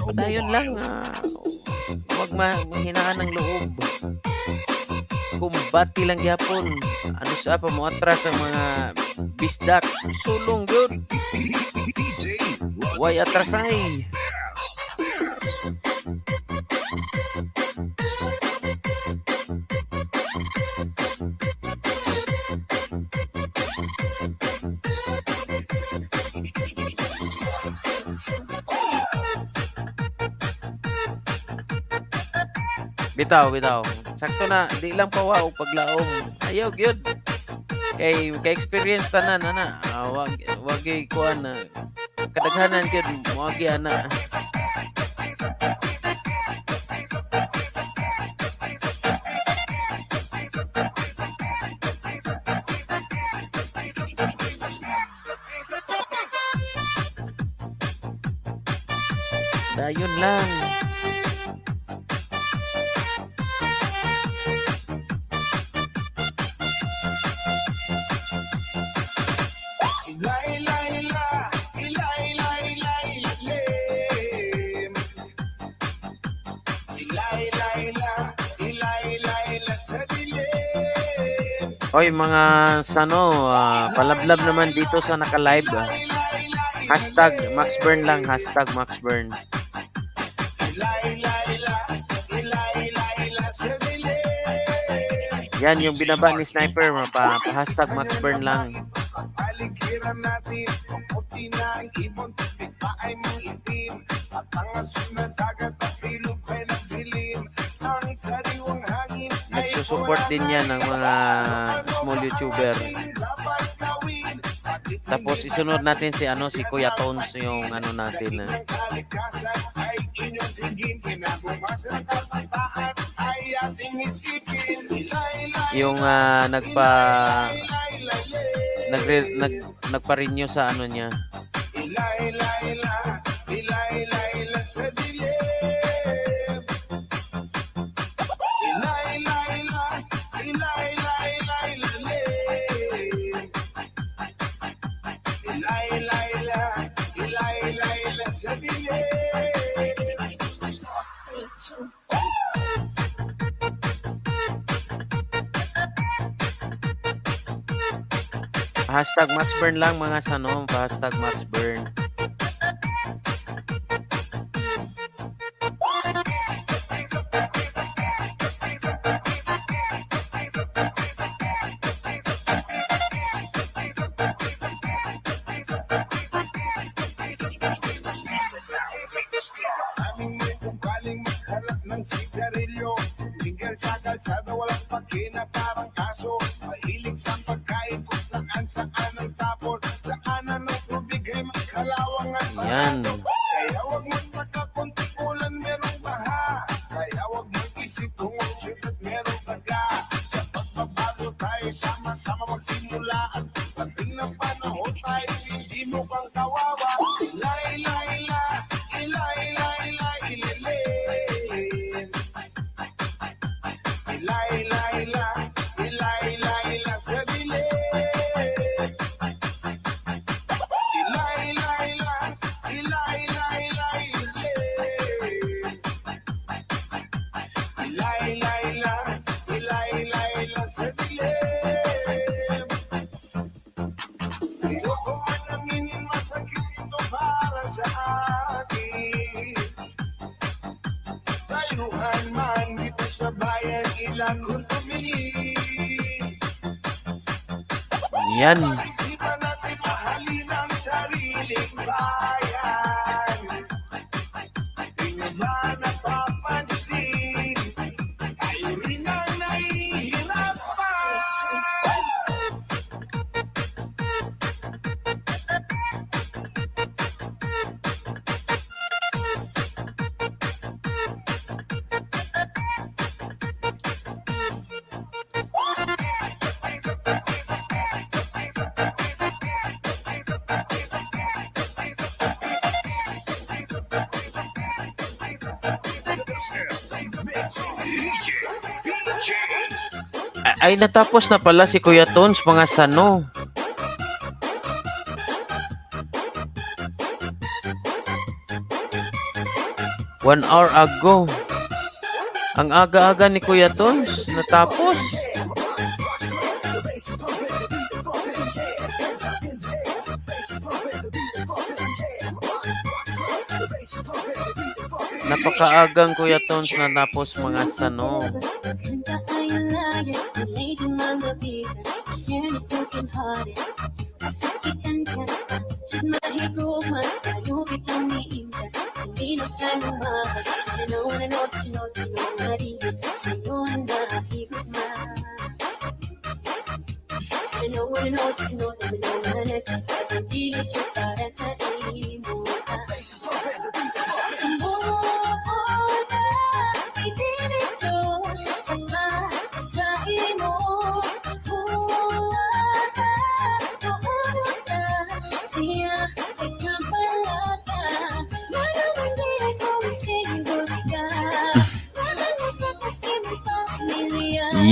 Padayon lang. Huwag mahinaan ng loob. Kumbati lang yapon. Ano sa pa mo atras ang mga bisdak. Sulong good. DJ Why atrasay? Bitaw. Sakto na, di lang pawa o paglaom. Ayaw, gyud. Kay experience tanan ana. Wag kuan na. Kadaghanan gyud wag ana. Dayon lang. Hoy mga sano, palablab naman dito sa naka-live. Hashtag MaxBurn lang, hashtag MaxBurn. Yan yung binaba ni Sniper, pa-hashtag MaxBurn lang. Paligiran natin, puti na ang ibon, tubig pa ay mangitim. At ang asul na dagat at ilog ay nagdilim. Ang sariwang hangin ay Nagsusupport din yan ng mga small YouTuber. dapat gawin. Tapos isunod natin si Kuya Tones yung natin. Ang kalikasan ay inyong tingin. Kinabukasan ng katantahan ay ating isipin. Yung nagpa-renew sa niya. Ilay sa dilim. Ilay sa dilim. Hashtag MaxBurn lang mga sano, hashtag MaxBurn. Aming may ugaling magharap ng sigarilyo. Tinggal sa kalsada walang pagkina parang aso. Mahilig sa pagkain kung saan ang tapon. Daanan ng tubig ay magkalawangan. Yan. Kaya wag magpakakunting ulan merong baha. Kaya wag mag-isip kung ulit at merong taga. Sa pagbabago tayo sama-sama magsimula. At pagdating ng panahon tayo hindi mo pang kawawa. Ilay sa dilim. Ilay sa dilim. Ayoko man aminin masakit ito para sa akin. Tayuan man dito sa bayan ilang kung tumingin. Yan. Di ba natin mahalin ang sariling bayan? Di nyo ba napapansin? Tayo rin ang nahihirapan. Ay, natapos na pala si Kuya Tones, mga sano. One hour ago. Ang aga-aga ni Kuya Tones, natapos. Napakaagang Kuya Tones na napos mga sano.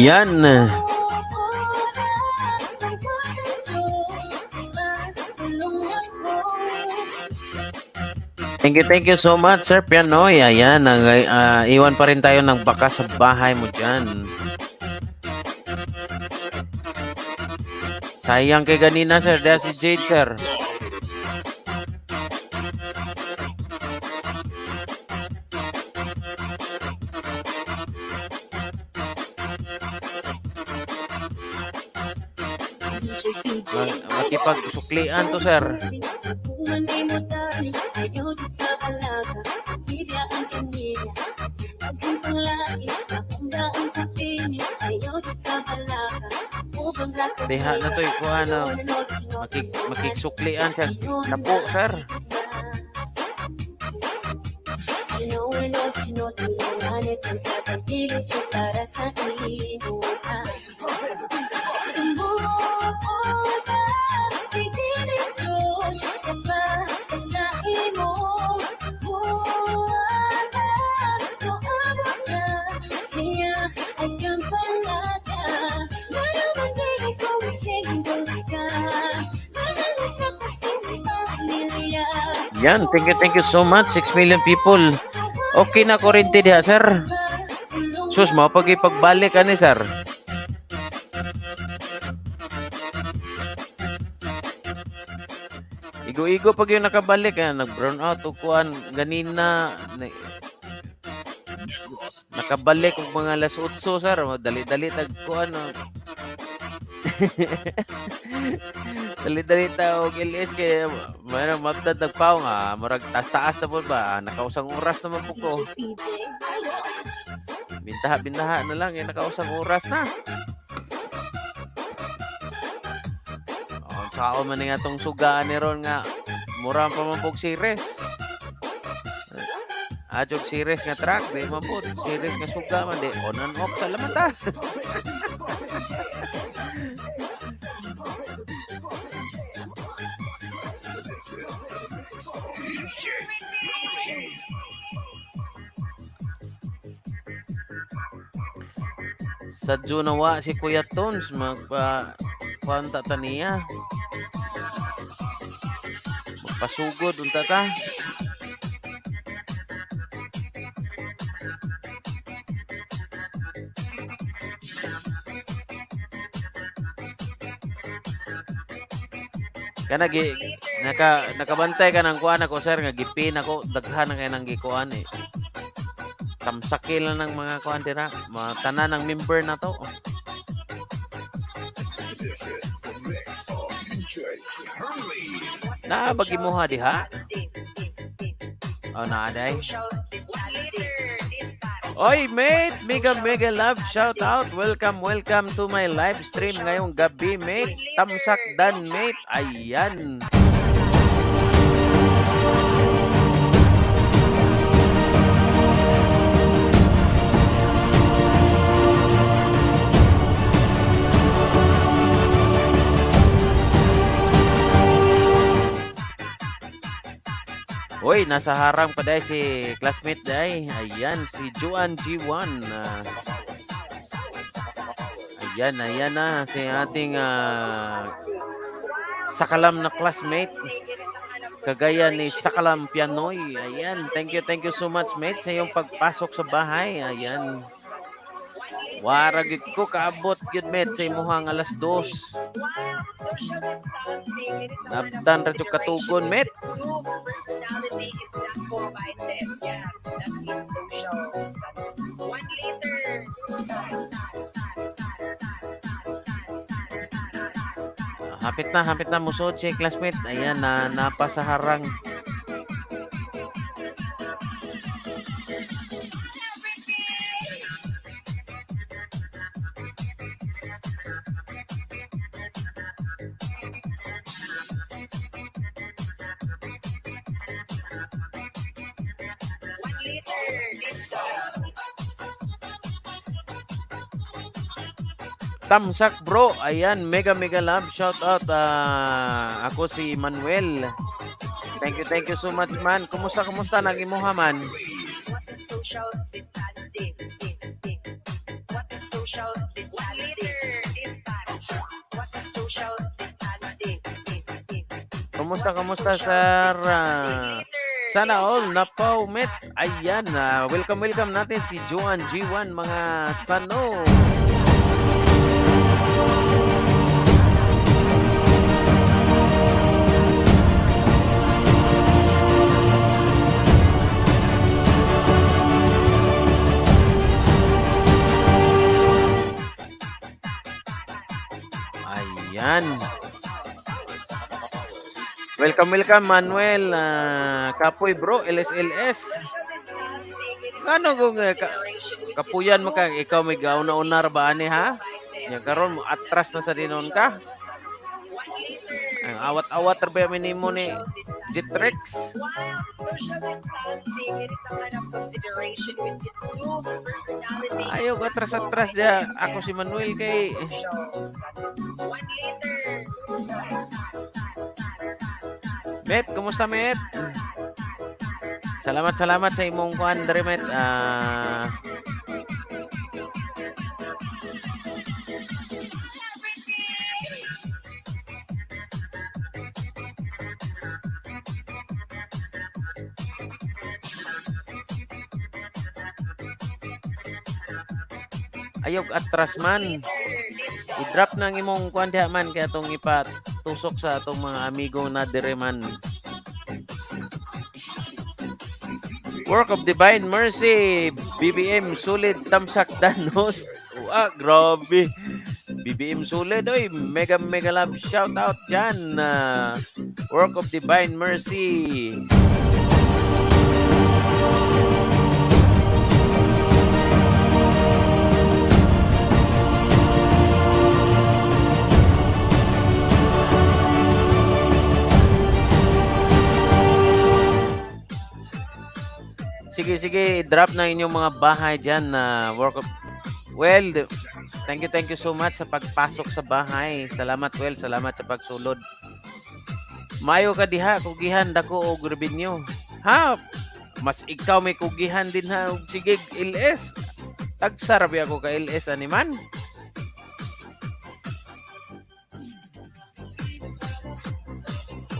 Yan. Thank you so much, Sir Pianoy. Ayan, iwan pa rin tayo ng baka sa bahay mo dyan. Sayang kay ganina, sir. Dahil si Jade, sir. DJ PJ. Makipagsuklian to, sir. Diha na to, ikuha na. Makiksuklian siya. Napo, sir. Yan, thank you so much. 6 million people. Okay na kurente diha, sir. Sus, mo pagbalik ani, sir. Igo-igo pag yung nakabalik, nag-brown out o kuan ganina. Nakabalik og mga alas 8, sir. Dali-dali tagkuan. Dali-dali ta og LS kay mayroong magdad nagpaw nga murag taas-taas na po ba nakausang oras naman po ko. DJ PJ. Bintaha na lang nakausang oras na. Sao man nga tong sugaan ni ron nga mura pa man pog series. Adjog series nga track di man po series nga suga man di on and off sa lamatas. Sa Junawa si Kuya Tons magpa-kwanta taniya. Magpasugod unta ta. Kana nakabantay ka ng kuan ako, sir, nga gipin ako daghan na kay nang gikuan eh. Tamsakil na ng mga kuan dira, tanan ng member na to. Bagi mo ha diha. Oh, naaday. Oy, mate! Mega love shout out. Welcome to my live stream ngayong gabi, mate. Tamsak dan, mate. Ayan. Uy, nasa harang pa dahil si classmate dahil. Ayan, si Juan G1. Ayan na si ating Sakalam na classmate. Kagaya ni Sakalam Pianoy. Ayan, thank you so much, mate, sa iyong pagpasok sa bahay. Ayan. Waragit ko kaabot yun, mate, sa imuhang alas 2. Nabdan radyo katugon, mate. Hapit na musod si classmate. Ayan, napasaharang. Tamsak bro, ayan, mega love shout out. Ako si Manuel. Thank you so much, man. Kumusta nagimuha, man? Kumusta sir? Sana all napaw, met. Ayan, welcome natin si Juan G1, mga sano. Yan. Welcome, Manuel. Kapoy bro, LSLS. Kano kung kapuyan mo ka, ikaw may gauna-unar ba ani ha? Yan karon atras na sa dinon ka. Ang awat-awat ra ba minimo ni Jitrix. Ayaw ko atras-atras dia. Ako si Manuel kay Met, kumusta Met? Salamat sa imong kuan dere Met. Ayog atras man. I-drop nang imong kuan diha man kaya atong ipatusok sa atong mga amigo na dire man. Work of Divine Mercy, BBM Sulit Tamsak Danos. Grabe. BBM Sulit, oy, mega love shout out dyan. Work of Divine Mercy. Sige, drop na inyong mga bahay dyan na work of... Well, thank you so much sa pagpasok sa bahay. Salamat, Well. Salamat sa pagsulod. Mayo ka diha, kugihan dako og revenue. Ha? Mas ikaw may kugihan din ha. Sige, LS. Tagsarabi ako ka LS animan.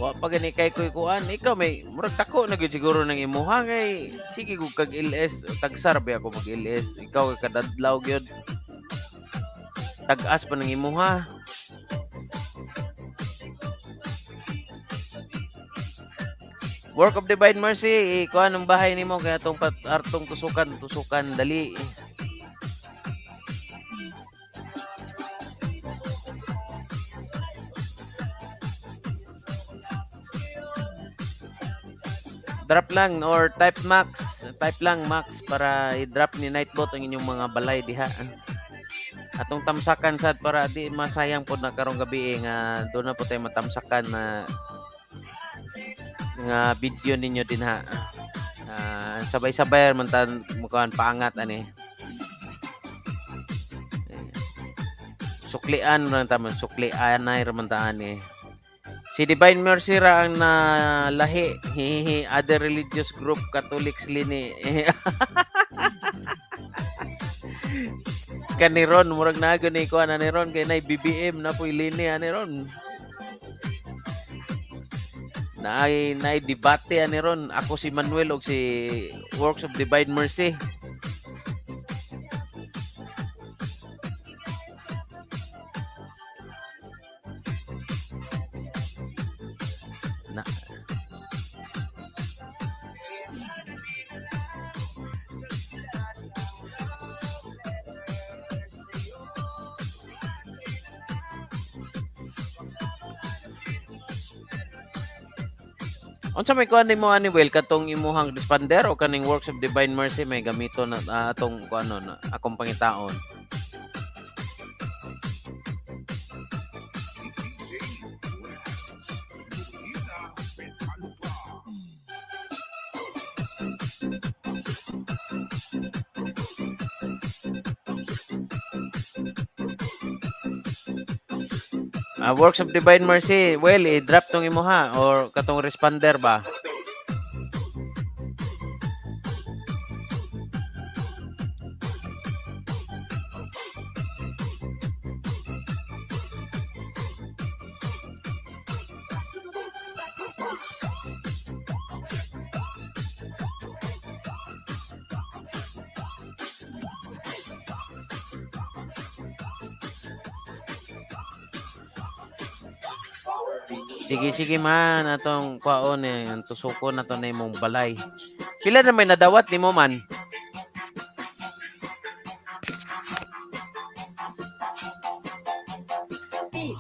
Wa pa gani kay kuan ikaw may murag tako na gyud siguro nang imuha kay sige gug kag LS tagsarbe ako mag LS ikaw kay kadadlaw gyud tag-as pa nang imuha. Work of Divine Mercy kuan ang bahay nimo kay atong artong tusukan dali. Drop lang or type lang max para i-drop ni Nightbot ang inyong mga balay diha. Atong tamsakan sad para di masayang pod na karong gabi nga do na po tayo matamsakan na nga video ninyo din ha. Sabay-sabay man ta mukuan paangat ani. Suklian man ta suklian ay man ta ani. Si Divine Mercy ra ang nalahi. Other religious group, Catholics lini. Kaniron, murag na ni ko ani ron kay nay BBM na puy lini ani ron. Nay debate ani ron. Ako si Manuel og si Works of Divine Mercy. Unsa may kuan nimo ani Well katong imuhang responder o kaning Works of Divine Mercy may gamito na atong kuano na akong pangitaon. Works of Divine Mercy, well, i-drop tong imuha or katong responder ba? Sige man atong kwaon ang tusukon nato na imong balay. Pila na may nadawat nimo man?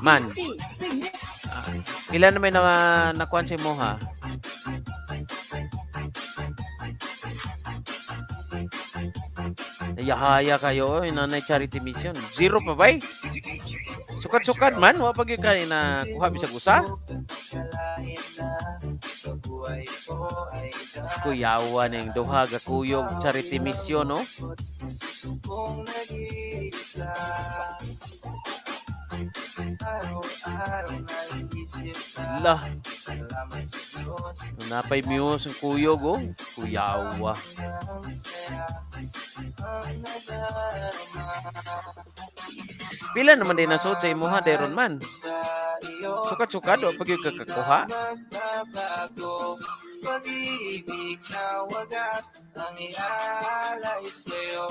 Man. Pila na may nakuan si mo ha? Yahaya kayo, nanay charity mission. Zero pa ba? Sukat-sukat man, wa pag ka na kuha bisag usa. Kuyawa na yung duha ga kuyog charity mission, no? Lah. Napay miyos ang kuyog, oh. Kuyawa. Pila naman din nasod sa imuha, deron man. Sukat-sukat, o pag yung kakakuha. Pag-ibig na wagas ang ialay sa'yo.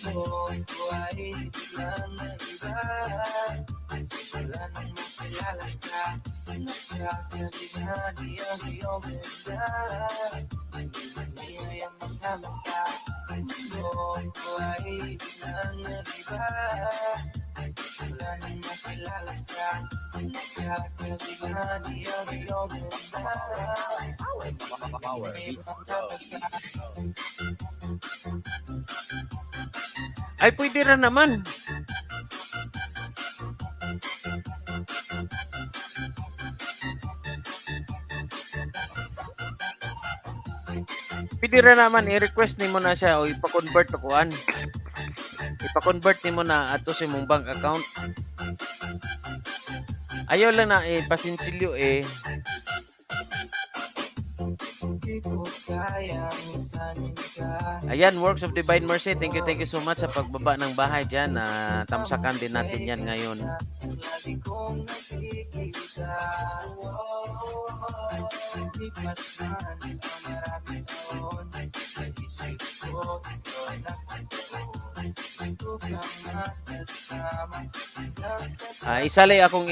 Buong ko ay biglang nag-iba. Wala nang makilala ka. Nakakabigani ang iyong ganda. Hindi ang mga mata. Buong ko ay biglang nag-iba. Wala nang makilala ka. Nakakabigani ang iyong ganda. Power beats. Ay, pwede rin naman. Pwede rin naman, i-request ni mo na siya o ipa-convert to kuan. Ipa-convert ni mo na ato sa mong bank account. Ayaw lang na pasinsilyo eh. Ayan, Works of Divine Mercy. Thank you so much sa pagbaba ng bahay dyan. Tamsakan din natin yan ngayon. Isalay akong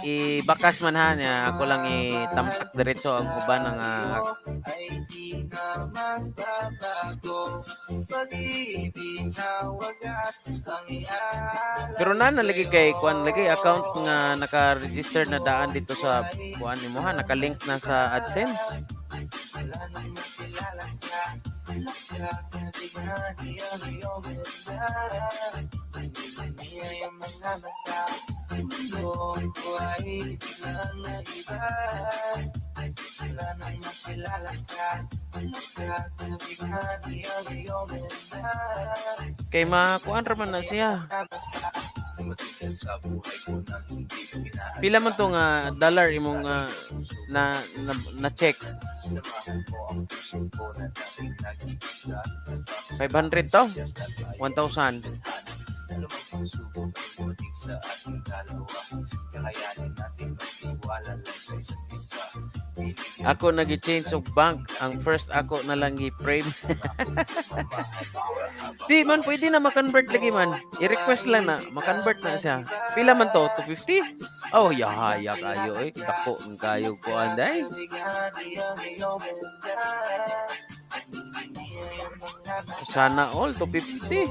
ibakas man ha niya. Ako lang itamsak diretso ang uban ng pero nalagay kay kuan lagi account nga naka-register na daan dito sa kuan nimo ha, naka-link na sa AdSense. Kay makuan ra man na siya. Pila man tong dollar imong na check? 500 to? 1,000. Ako nag-change og bank. Ang first ako na lang i-frame. Di man, pwede na makonvert lagi man. I-request lang na, makonvert na siya. Pila man to? 250? Oh, yahaya kayo eh. Dako ng kayo ko anday. Sana all 250.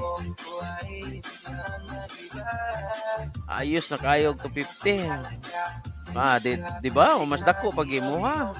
Ayos na kayo 250. Di ba? O mas dako pag imuha.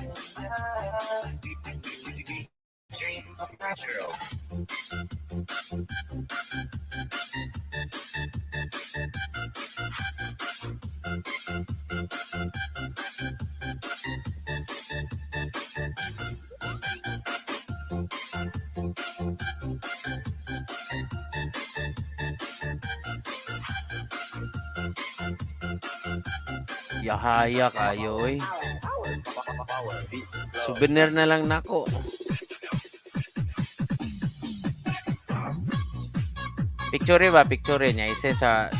Yahaya kayo eh. Souvenir na lang nako. Picture ba? Picture niya. I-send sa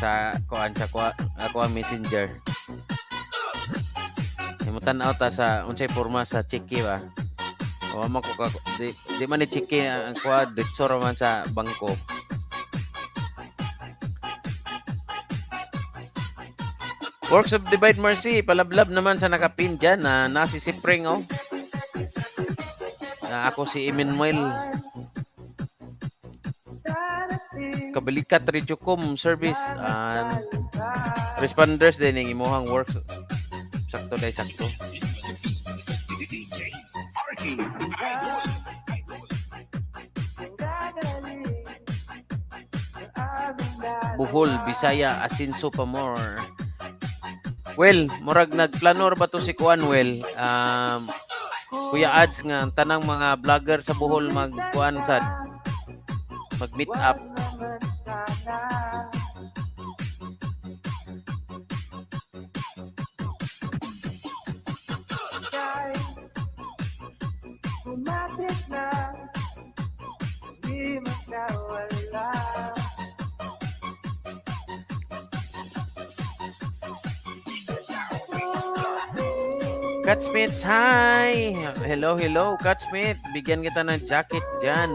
kuan sa kuan messenger. Himutan out sa unsay porma sa chiki ba? O man ko di man ni chiki ang kuan dito man sa bangko. Works of Divine Mercy, palablab naman sa nakapin dyan na nasi si Pring, oh. Ako si Emmanuel. Kabalikat Rejucom Service. Responders din yung imuhang work. Sakto dahil sakto. Bohol, Bisaya, Asinso pa more. Well, murag nagplanor ba to si Kuan Well? Kuya Ads nga tanang mga vlogger sa Bohol magkuan sad mag-meet up. Catsmiths, hi! Hello, Catsmith. Bigyan kita ng jacket dyan.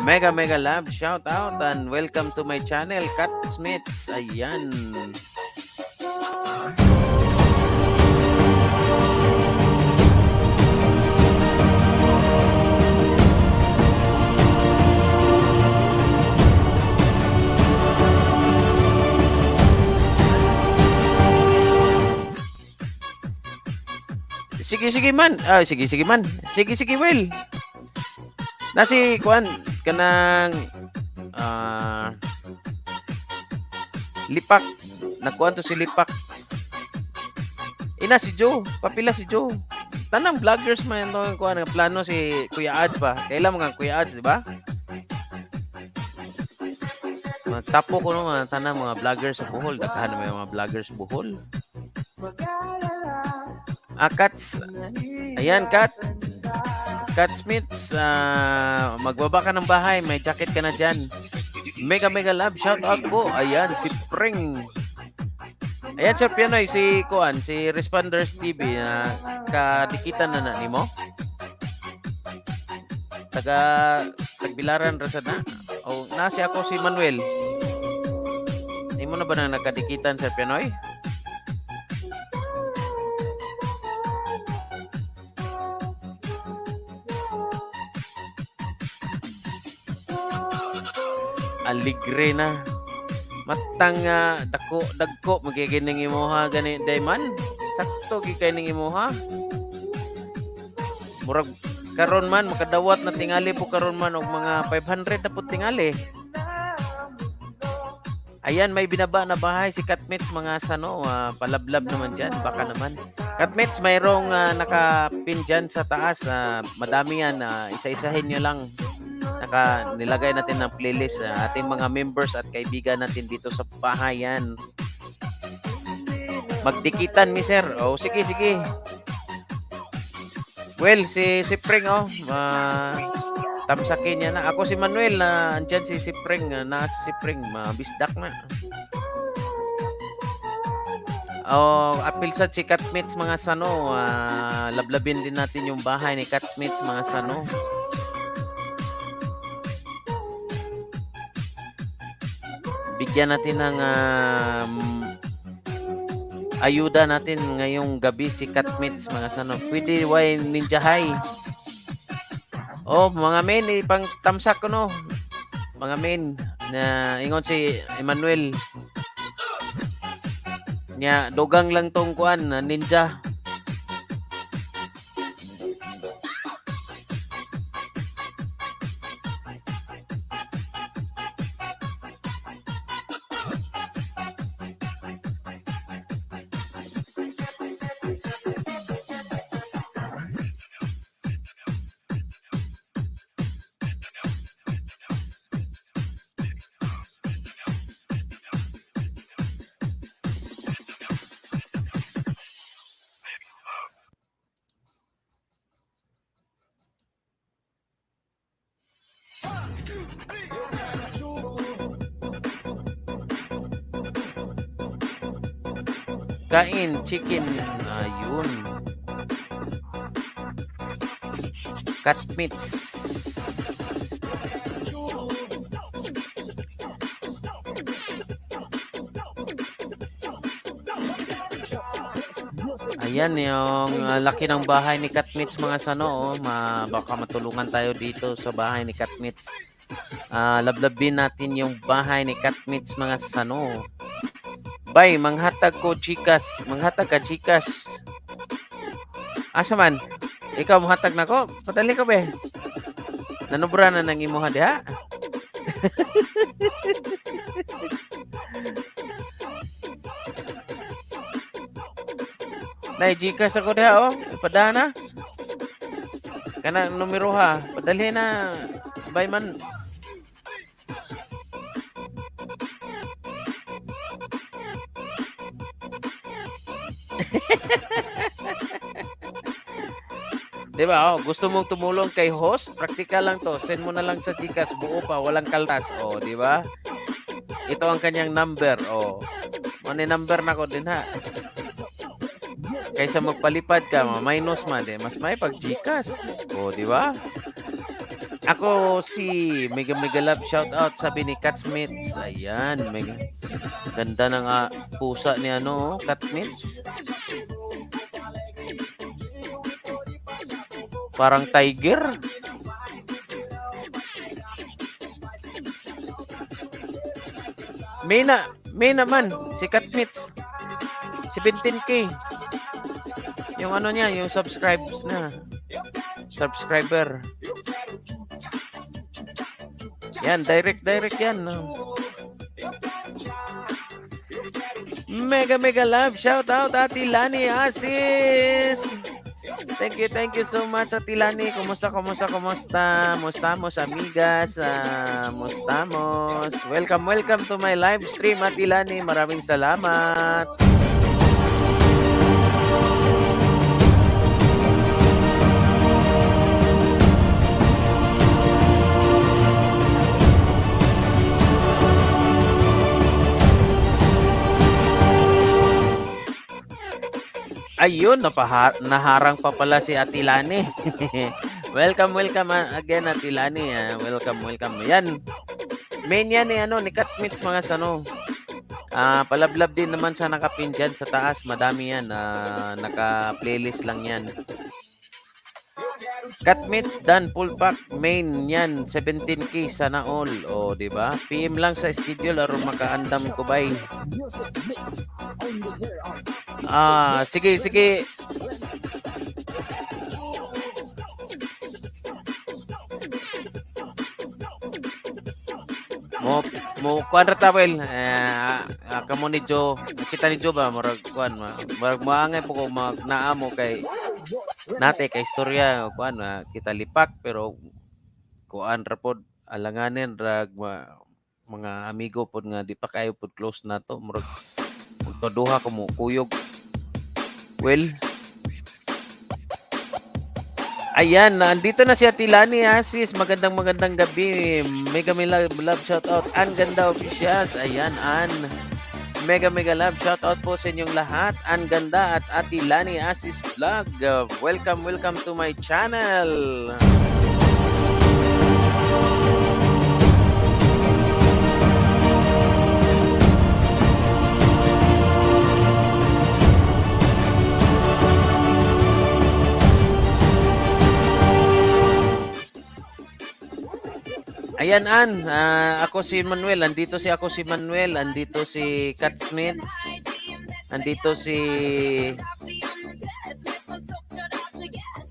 Mega love, shout out and welcome to my channel, Catsmiths. Ayan. Sige man. Sige Will. Nasi kuan kanang Lipak. Nakuan to si Lipak. Ina si Joe, papila si Joe. Tanang vloggers man to kuan nga plano si Kuya Ads ba. Kailan mga Kuya Ads, di ba? Magtapo ko no mga tanang mga vloggers sa Bohol, daghan may mga vloggers sa Bohol. Kats. Ayan, Catsmiths, magbaba ka ng bahay, may jacket ka na dyan. Mega love, shout out po. Ayan, si Pring. Ayan, Sir Pianoy, si Kuan, si Responders TV na kadikitan na nimo. Tagbilaran rasa na. O, nasi ako si Manuel. Hindi mo na ba nang nagkadikitan, Sir Pianoy? Aligre na matang dagko magigining imuha gani dayman sakto gi kay ning imuha murag karon man makadawat na tingali po karon man og mga 500 na pud tingali. Ayan, may binaba na bahay si Catsmiths mga sano, palablab naman dyan, baka naman. Catsmiths, mayroong nakapin dyan sa taas, madami yan, isa-isahin nyo lang. Nilagay natin ng playlist, ating mga members at kaibigan natin dito sa bahay yan. Magdikitan mi sir, sige. Well, si Pring, tamsakin niya na. Ako si Manuel na andyan si Pring, si Pring, mabisdak na. Apil sa si Catsmiths mga sano, lablabin din natin yung bahay ni Catsmiths mga sano. Bigyan natin ng ayuda natin ngayong gabi si Catsmiths mga sano. Pwede why Ninja High. Mga men, pang tamsak ko no. Mga men, na ingon si Emmanuel. Nya, dogang lang tong kuan, ninja. Kain, chicken. Ayun. Catsmiths. Ayan yung laki ng bahay ni Catsmiths mga sano. Baka matulungan tayo dito sa bahay ni Catsmiths. Lablabin natin yung bahay ni Catsmiths mga sano. Bay, manghatag ko chikas. Manghatag ka chikas. Asa man? Ikaw muhatag na ko? Padali ko be. Nanubra na nang imuha diha. Nay, Gcash ako diha oh. Ipadana. Kana numero ha. Padali na. Bay man. Diba? Oh, gusto mong tumulong kay host? Praktikal lang to. Send mo na lang sa Gcash. Buo pa. Walang kaltas. Oh, di ba? Ito ang kanyang number. Oh. Ano number na ko din ha. Kaysa magpalipad ka, minus man eh. Mas may pag Gcash. Oh, di ba? Ako si Mega Mega Love shout out sabi ni Catsmits. Ayan, mega ganda ng pusa ni ano, Catsmits. Parang tiger. May naman si Catsmits. 17K. Yung ano niya, yung subscriber. Yan, direct yan. No? Mega Mega Love shout out Ate Lani Asis. Thank you so much Ate Lani. Kumusta mos amigas, mustamos. Welcome to my live stream Ate Lani. Maraming salamat. Ayun, naharang pa pala si Atilani. welcome again Atilani. Welcome. Yan. Main yan ni Catsmits mga sano. Palablab din naman sa nakapin dyan sa taas. Madami yan. Naka-playlist lang yan. Catsmits done full pack main yan 17K sana all. O di ba? PM lang sa schedule aron makaandam ko bay. Sige. Mo kuadra tawel kamo ni Joe kita ni Joe ba murag kuan murag maangay po ko naamo kay nate kay istorya kuan kita lipak pero kuan ra pod alanganin rag mga amigo pod nga di pa kayo pod close na to murag duha ko mo kuyog. Well, ayan, nandito na si Atilani Asis. Magandang gabi. Mega love shout out. An ganda officials. Ayan, An. Mega love shout out po sa inyong lahat. An ganda at Atilani Asis vlog. Welcome to my channel. Ayan, ako si Manuel. Andito si Manuel. Andito si Catsmits. Andito si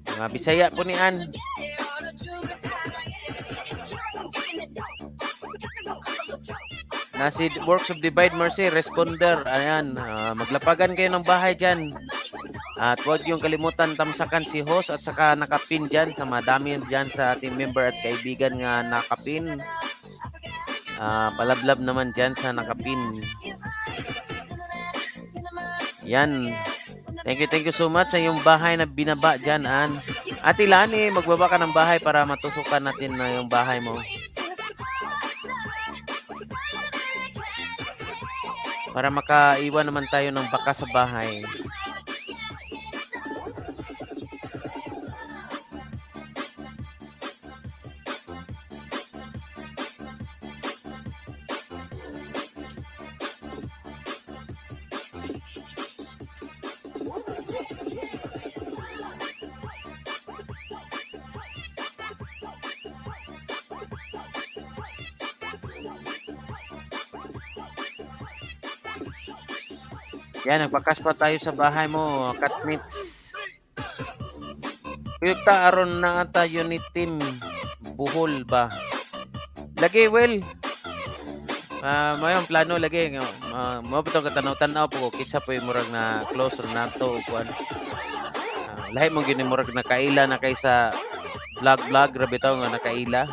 mga Bisaya po ni An. Nasi Works of Divide Mercy Responder. Ayan, maglapagan kayo ng bahay dyan. At huwag yung kalimutan tamsakan si host at saka nakapin dyan sa madami dyan sa ating member at kaibigan nga nakapin. Palablab naman dyan sa nakapin. Yan. Thank you so much sa yung bahay na binaba dyan, An. Ate Lani, magbaba ka ng bahay para matusukan natin na yung bahay mo. Para makaiwan naman tayo ng baka sa bahay. Yan, nagpakas pa tayo sa bahay mo, Katmits. Kuyukta aron na ata unit team buhol ba? Lagi, well. Mayong plano lagi mo bitaw katanaw-tanaw po kitsa po yung murag na close or na to kuan. Lahi mo gini murag nakaila na kaysa vlog grabe taw nga nakaila.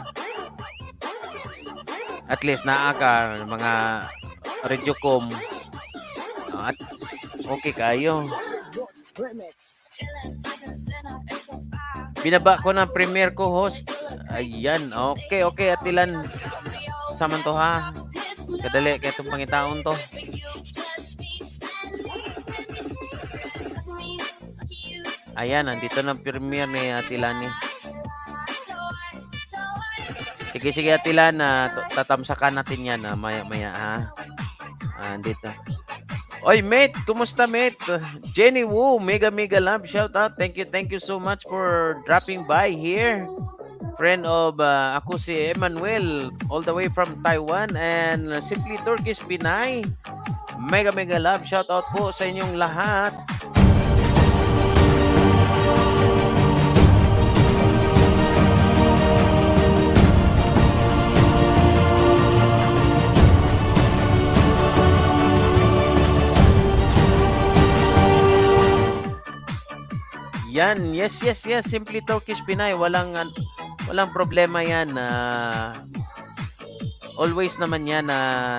At least naa ka mga Regiocom. At okay kayo. Binaba ko ng premier ko host. Ayan, okay atilan. Saman to ha. Kadali kay itong pangitaon to. Ayan, nandito ng premier ni Atilani. Sige Atilan, tatamsakan natin yan maya ha. Andito. Oy mate, kumusta mate? Jenny Wu, mega love, shout out. Thank you so much for dropping by here. Friend of ako si Emmanuel, all the way from Taiwan, and Simply Turkish Pinay. Mega love, shout out po sa inyong lahat. Yan, yes, Simply Turkish Pinay, walang problema yan. Always naman yan na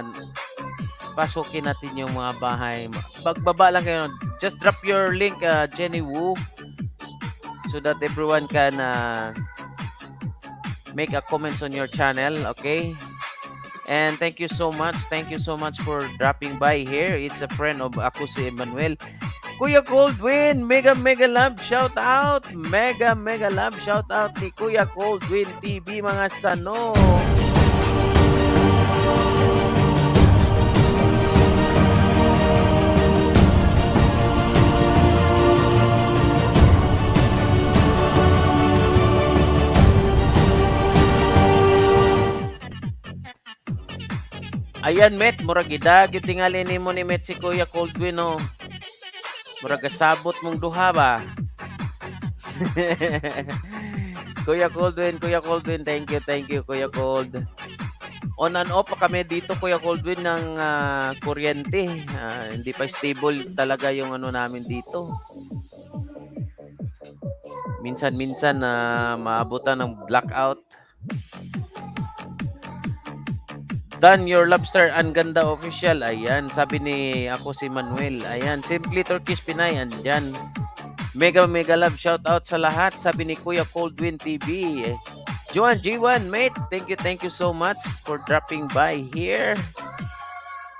pasukin natin yung mga bahay. Pagbaba lang kayo, just drop your link, Jenny Wu, so that everyone can make a comments on your channel, okay? And thank you so much for dropping by here. It's a friend of ako si Emmanuel. Kuya Coldwin, mega love, shout out. Mega love, shout out ni Kuya Coldwin TV, mga sano. Ayan, Met, murag idagit tingali nimo ni Met si Kuya Coldwin, no. Murag kasabot mong duha ba? Kuya Coldwin, thank you Kuya Cold. On and off pa kami dito Kuya Coldwin ng kuryente. Hindi pa stable talaga yung ano namin dito. Minsan maabutan ng blackout. Dan your lobster, ang ganda official. Ayan, sabi ni ako si Manuel. Ayan, Simply Turkish Pinay, andyan. Mega love, shout out sa lahat. Sabi ni Kuya Coldwin TV. Joan G1, mate, thank you so much for dropping by here.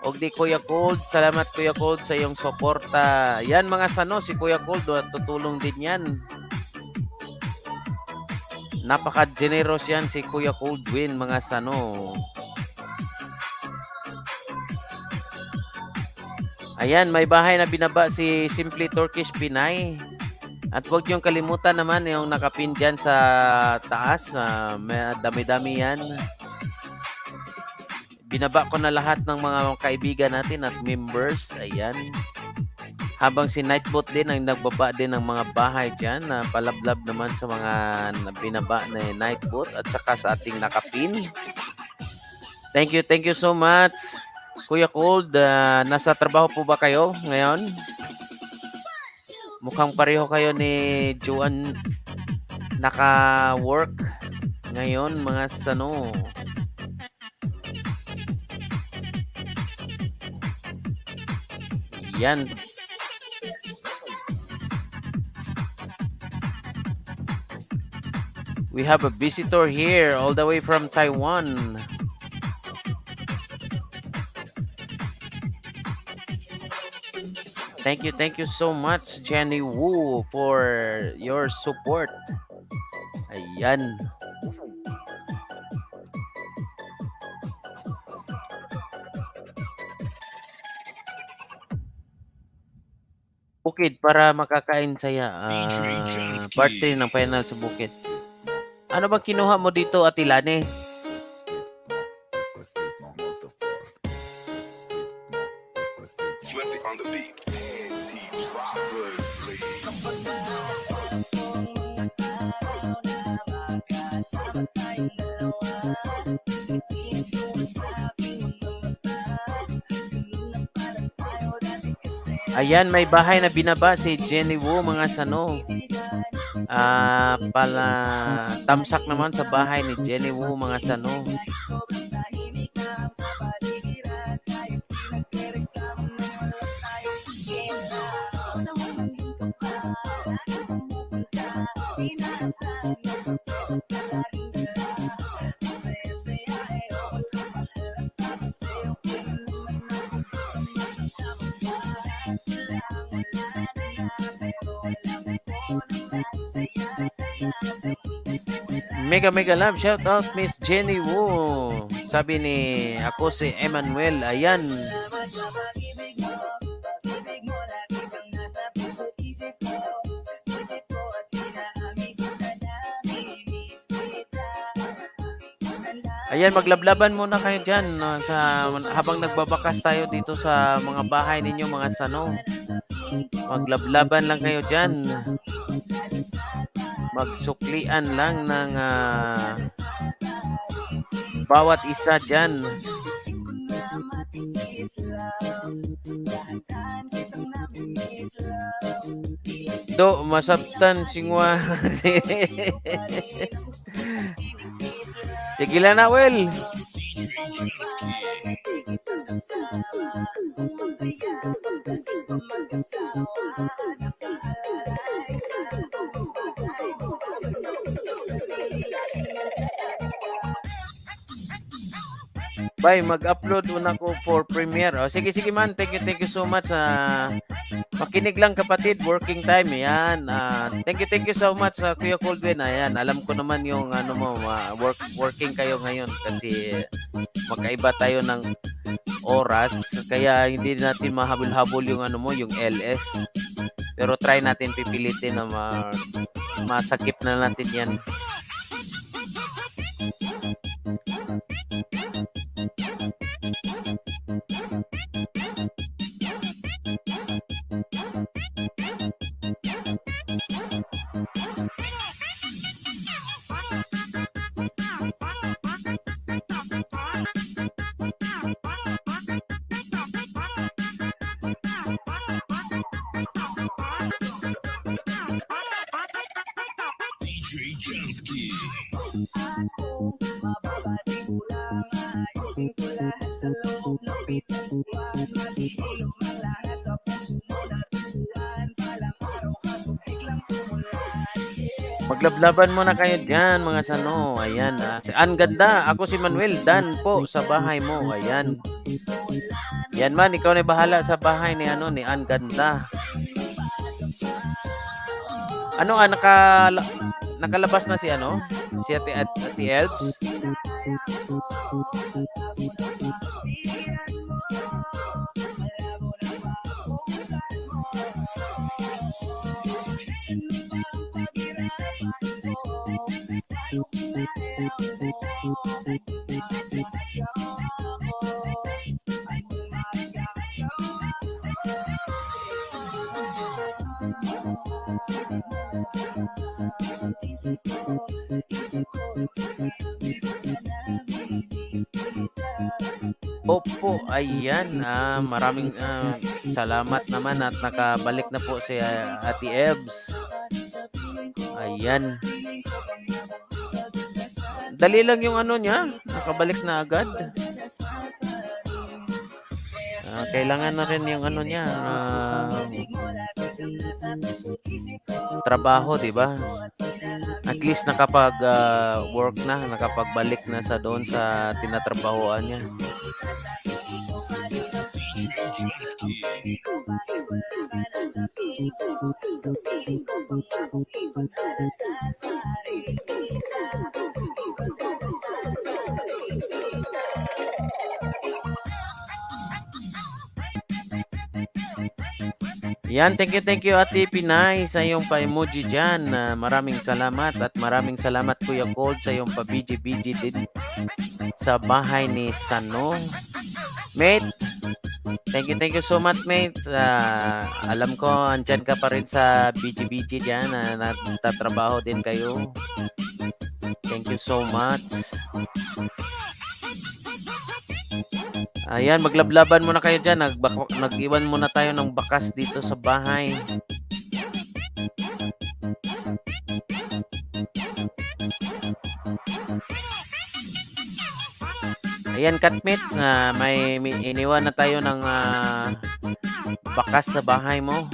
Og di Kuya Cold, salamat Kuya Cold sa iyong suporta. Yan mga sano, si Kuya Cold, tutulong din yan. Napaka-generous yan si Kuya Coldwin, mga sano. Ayan, may bahay na binaba si Simply Turkish Pinay. At huwag niyong kalimutan naman yung nakapin dyan sa taas. May dami-dami yan. Binaba ko na lahat ng mga kaibigan natin at members. Ayan. Habang si Nightbot din ang nagbaba din ng mga bahay dyan. Palablab naman sa mga binaba na Nightbot at saka sa ating nakapin. Thank you so much. Kuya Cold, nasa trabaho po ba kayo ngayon? Mukhang pareho kayo ni Joan naka-work ngayon, mga sano. Yan. We have a visitor here all the way from Taiwan. Thank you so much, Jenny Wu, for your support. Ayan. Bukid para makakain saya. Birthday ng final sa Bukid. Ano bang kinuha mo dito, Atilane? Flippy on the beat. Ayan, may bahay na binaba si Jenny Wu, mga sano. Pala tamsak naman sa bahay ni Jenny Wu, mga sano. Mega mega love, shout out Miss Jenny Wu. Sabi ni ako si Emmanuel. Ayan. Ayan, maglablaban muna kayo dyan habang nagbabakas tayo dito sa mga bahay ninyo, mga sano. Maglablaban lang kayo dyan. Magsuklian lang ng bawat isa dyan. Do, masabtan singwa. Sige lang na, Will. Bye, mag-upload muna ko for premiere. O, sige man, thank you so much. Makinig lang kapatid, working time. Ayan. Thank you so much Kuya Colvin. Ayan, alam ko naman yung working kayo ngayon kasi magkaiba tayo ng oras. Kaya hindi natin mahabol-habol yung yung LS. Pero try natin pipilitin na masakip na natin yan. Maglablaban muna kayo dyan, mga sano. Ayan. Ang ganda. Ako si Manuel. Dan po sa bahay mo. Ayan. Yan man, ikaw na bahala sa bahay ni ni Ang ganda. Nakalabas na si si Ate Elbs. Opo, ayan. Maraming salamat naman at nakabalik na po si Ate Ebs. Ayan. Dali lang yung niya. Nakabalik na agad. Kailangan na rin yung niya. Trabaho, di ba? At least nakapag-work na, nakapagbalik na sa doon sa tinatrabahoan niya. Yan, thank you Ate Pinay sa iyong pa-emoji dyan. Maraming salamat at maraming salamat Kuya Cold sa iyong pa-BG din sa bahay ni Sano. Mate, Thank you so much, mate. Alam ko, andyan ka pa rin sa BG-BG dyan. Nagtatrabaho din kayo. Thank you so much. Ayan, maglablaban muna kayo dyan. Nag-iwan muna tayo ng bakas dito sa bahay. Ayan, Katmits, may iniwan na tayo ng bakas sa bahay mo.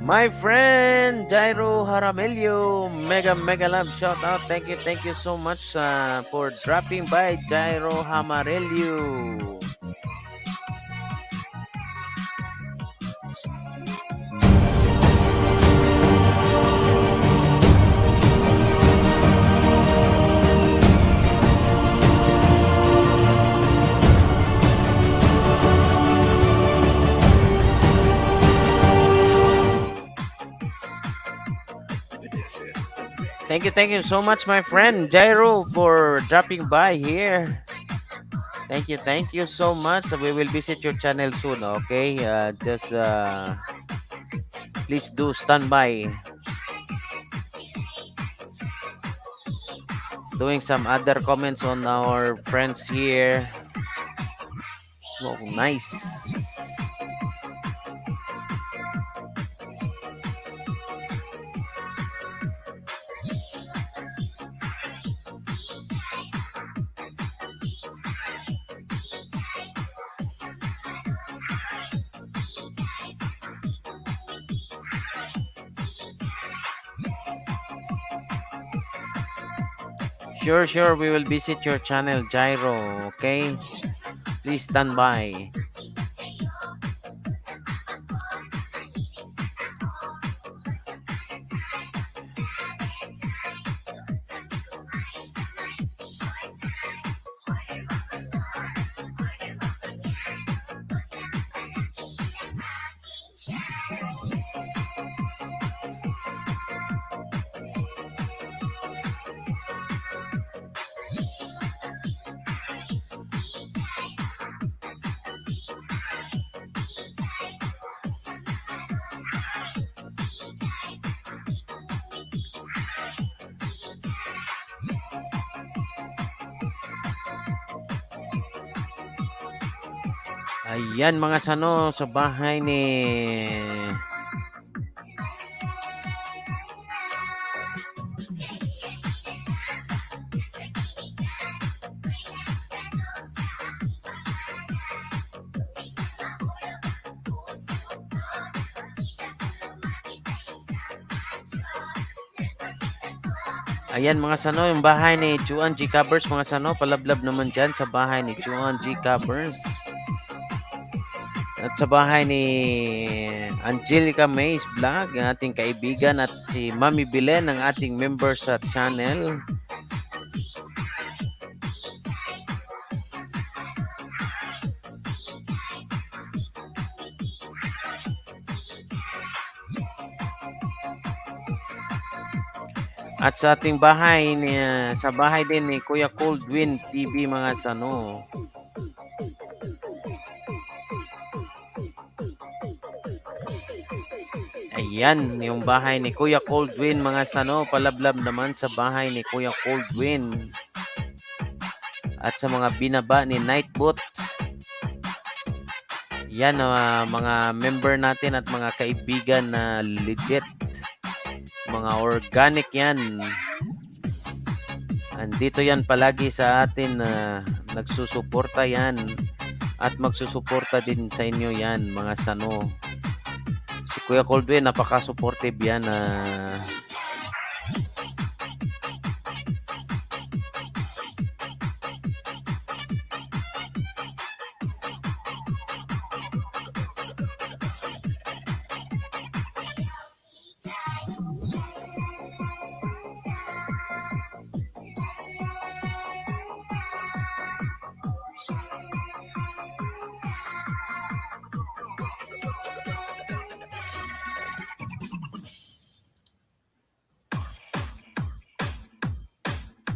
My friend Jairo Haramelio, mega love shout out. Thank you so much for dropping by, Jairo Hamarelio. Thank you so much, my friend Jairo, for dropping by here. Thank you so much. We will visit your channel soon, okay? Just please do stand by. Doing some other comments on our friends here. Oh, nice. Sure, we will visit your channel, Jairo, okay? Please stand by. Ayan mga sano, sa bahay ni Ayan mga sano, yung bahay ni Chuan G. Covers, mga sano, palablab naman dyan sa bahay ni Chuan G. Covers. At sa bahay ni Angelica Mays Vlog, ang ating kaibigan, at si Mami Bilen, ang ating member sa channel. At sa ating bahay, sa bahay din ni Kuya Coldwind TV, mga sano. Ayan, yung bahay ni Kuya Coldwind, mga sano, palablab naman sa bahay ni Kuya Coldwind. At sa mga binaba ni Nightbot. Yan, mga member natin at mga kaibigan na legit. Mga organic yan. Andito yan palagi sa atin na nagsusuporta yan. At magsusuporta din sa inyo yan, mga sano. Si Kuya Coldwin, napaka-supportive yan.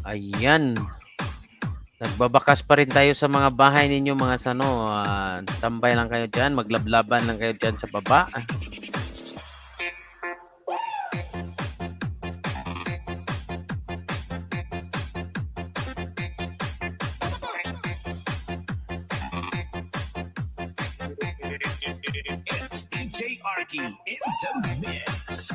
Ayan. Nagbabakas pa rin tayo sa mga bahay ninyo mga sano. Tambay lang kayo dyan. Maglablaban lang kayo dyan sa baba. It's DJ Arky in the mix.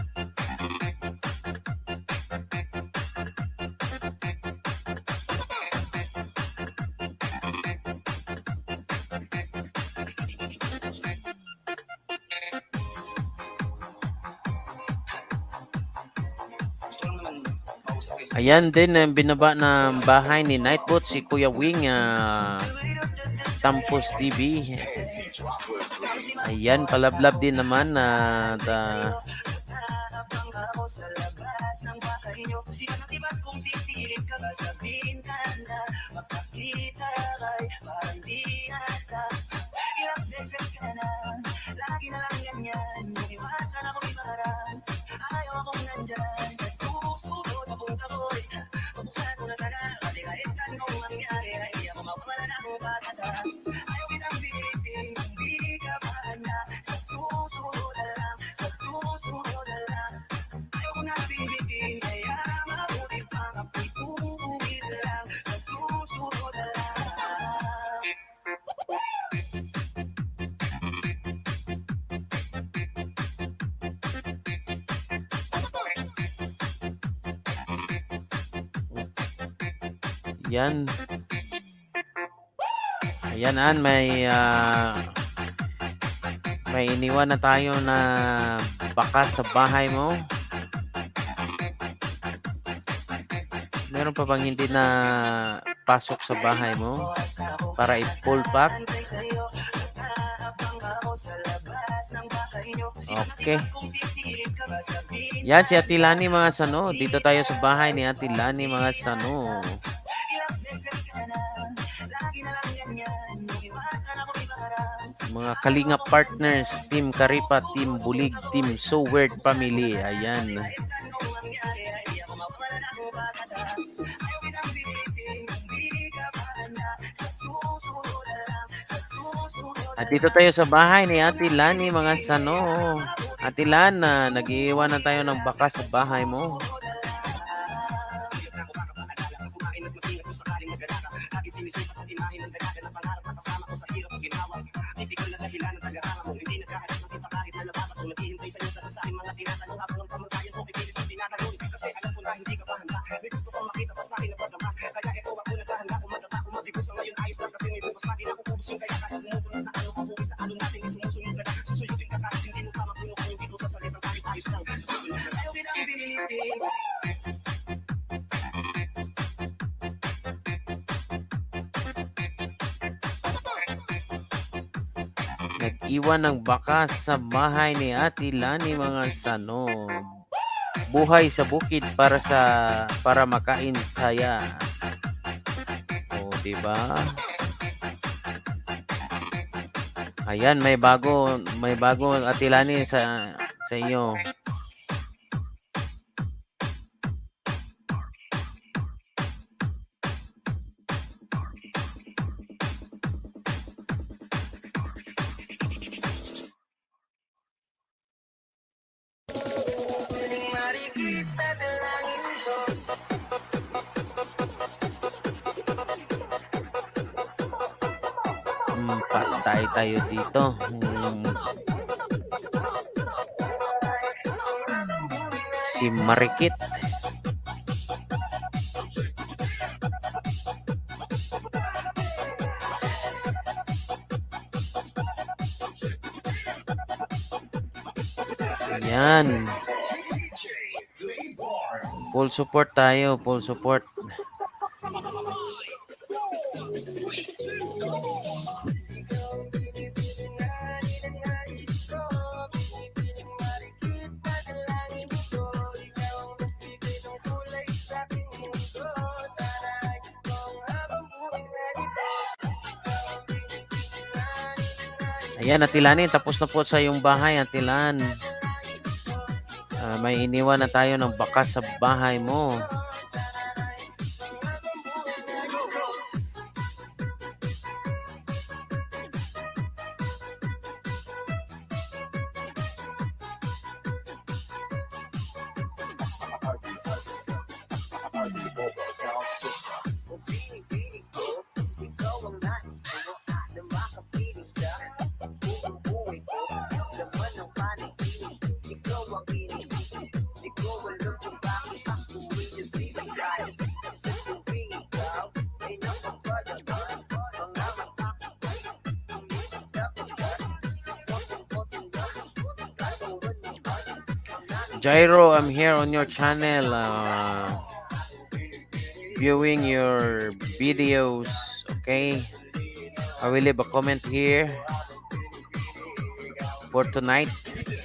Ayan din, binaba ng bahay ni Nightbot si Kuya Wing, Tampos TV. Ayan, palablab din naman na Habang ako sa labas ng bahay nyo, sino na tibat kung sisirin ka ba sa bintana? Magpakita kay parang di ata. Ilang beses ka na, lagi na lang ganyan. Iwasan ako ibaran, ayaw akong nandyan. Susunod akong taboy, mabuksan ko na sana. Kasi kahit anong mangyari, ay ako mawawala na akong pag-asa. Ayaw kitang pilitin, hindi ka pa handa. Sa susunod na lang, sa susunod na lang. Ayaw ko na pilitin, kaya mabuti pang apituwid lang. Sa susunod na lang. yan. Ayan, may iniwan na tayo na bakas sa bahay mo. Meron pa bang hindi na pasok sa bahay mo para i-pull back? Okay. Yan si Ate Lani mga sano. Dito tayo sa bahay ni Ate Lani mga sano. Mga Kalinga partners, Team Karipa, Team Bulig, Team So Weird Family. Ayan. At dito tayo sa bahay ni Ate Lani mga sano. Ate Lana, nag-iiwan na tayo ng baka sa bahay mo. Nag-iwan ng baka sa bahay ni Ate Lani mga sano. Buhay sa bukid para makain saya. O, di ba? Ayan, may bago Ate Lani sa iyo. Patay tayo dito. Si Marikit. Ayan. Full support tayo. Full support. Ayan, Ate Lani, tapos na po sa iyong bahay, Ate Lan. May iniwan na tayo ng bakas sa bahay mo. Jairo, I'm here on your channel, viewing your videos. Okay, I will leave a comment here for tonight.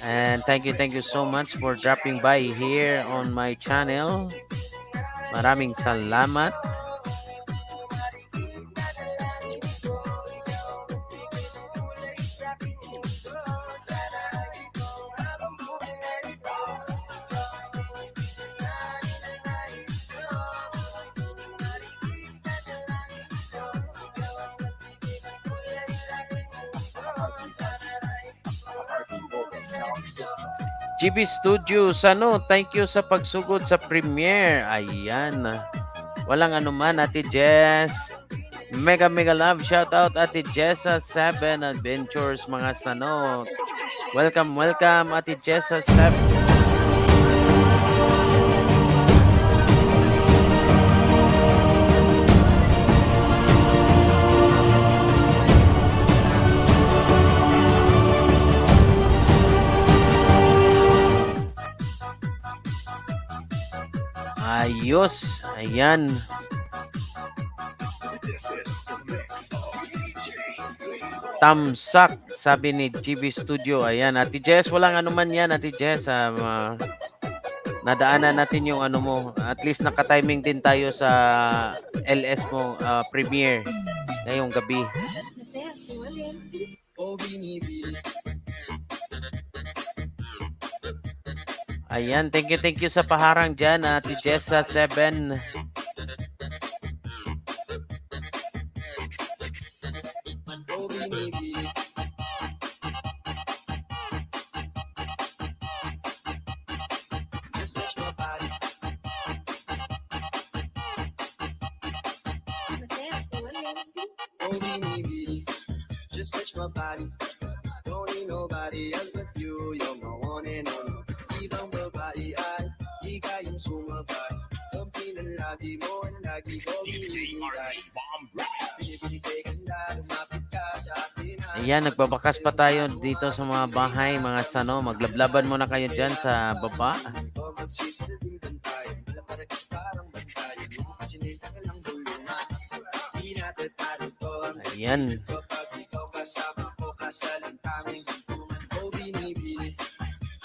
And thank you so much for dropping by here on my channel. Maraming salamat. GB Studio, Sano, thank you sa pagsugod sa premiere. Ayan. Walang anuman, Ate Jess. Mega love. Shout out Ate Jessa 7 Adventures, mga Sano. Welcome, Ate Jessa 7. Ayos. Ayan. Tamsak, sabi ni GB Studio. Ayan, Ate Jess, walang anuman yan, Ate Jess. Nadaanan natin yung ano mo. At least naka-timing din tayo sa LS mo premiere ngayong gabi. Ayan, thank you sa paharang dyan, Ate Jessa 7. Just touch my body. Don't need nobody else but you. You're my one and only. Ibang babae ay di kayang sumabay. Ang pinalagi mo na lagi ko binibigay. Binibigay ka na, lumapit ka sa akin. Ayan, nagbabakas pa tayo dito sa mga bahay, mga Sano. Maglablaban muna kayo dyan sa baba. Ayan.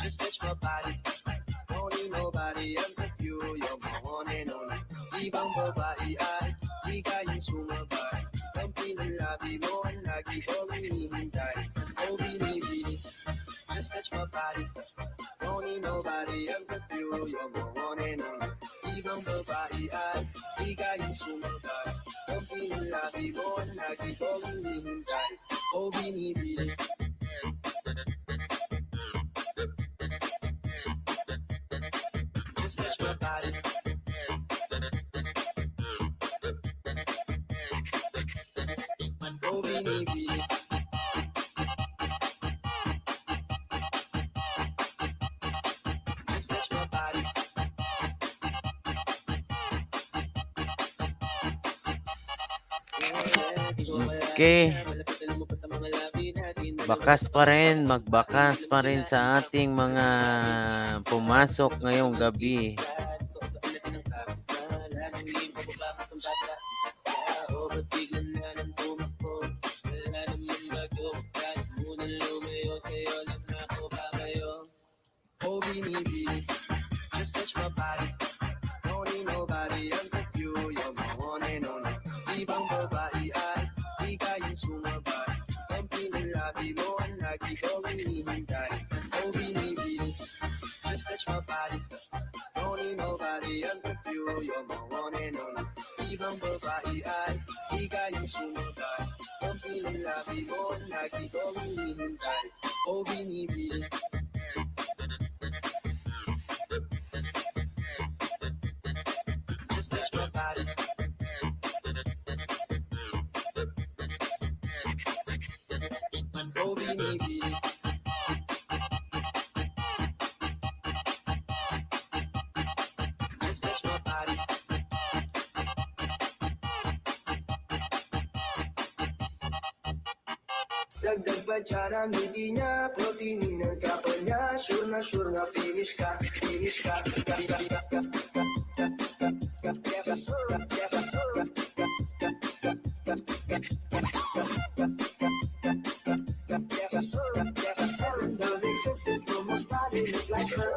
Just touch my body. Don't need nobody else but you. You're my one and only. Ibang babae ay di kayang sumabay. Ang pinalabi mo ang lagi ko hinihintay. Oh, binibini. Just touch my body. Don't need nobody else but you. You're my one and only. Ibang babae ay di kayang sumabay. Ang pinalabi mo ang lagi ko hinihintay. Oh, binibini. Just touch my body. Oh, binibini. Just touch my body. Okay. Bakas pa rin, magbakas pa rin sa ating mga pumasok ngayong gabi. Oh, binibini. Just touch my body. Don't need nobody else but you. You're my one and only. Ibang babae ay di kayang sumabay. Ang pinalabi mo ang lagi ko hinihintay. Oh, binibini. Just touch my body. Don't need nobody else but you. You're my one and only. Ibang babae ay di kayang sumabay. Ang pinalabi mo ang lagi ko hinihintay. Oh, binibini. Just touch my body. Oh, binibini. Just touch my body. Dagdag pa dyan ang ngiti niya, protein ng kapal niya. Sure na finish ka. Those existence almost body look like her.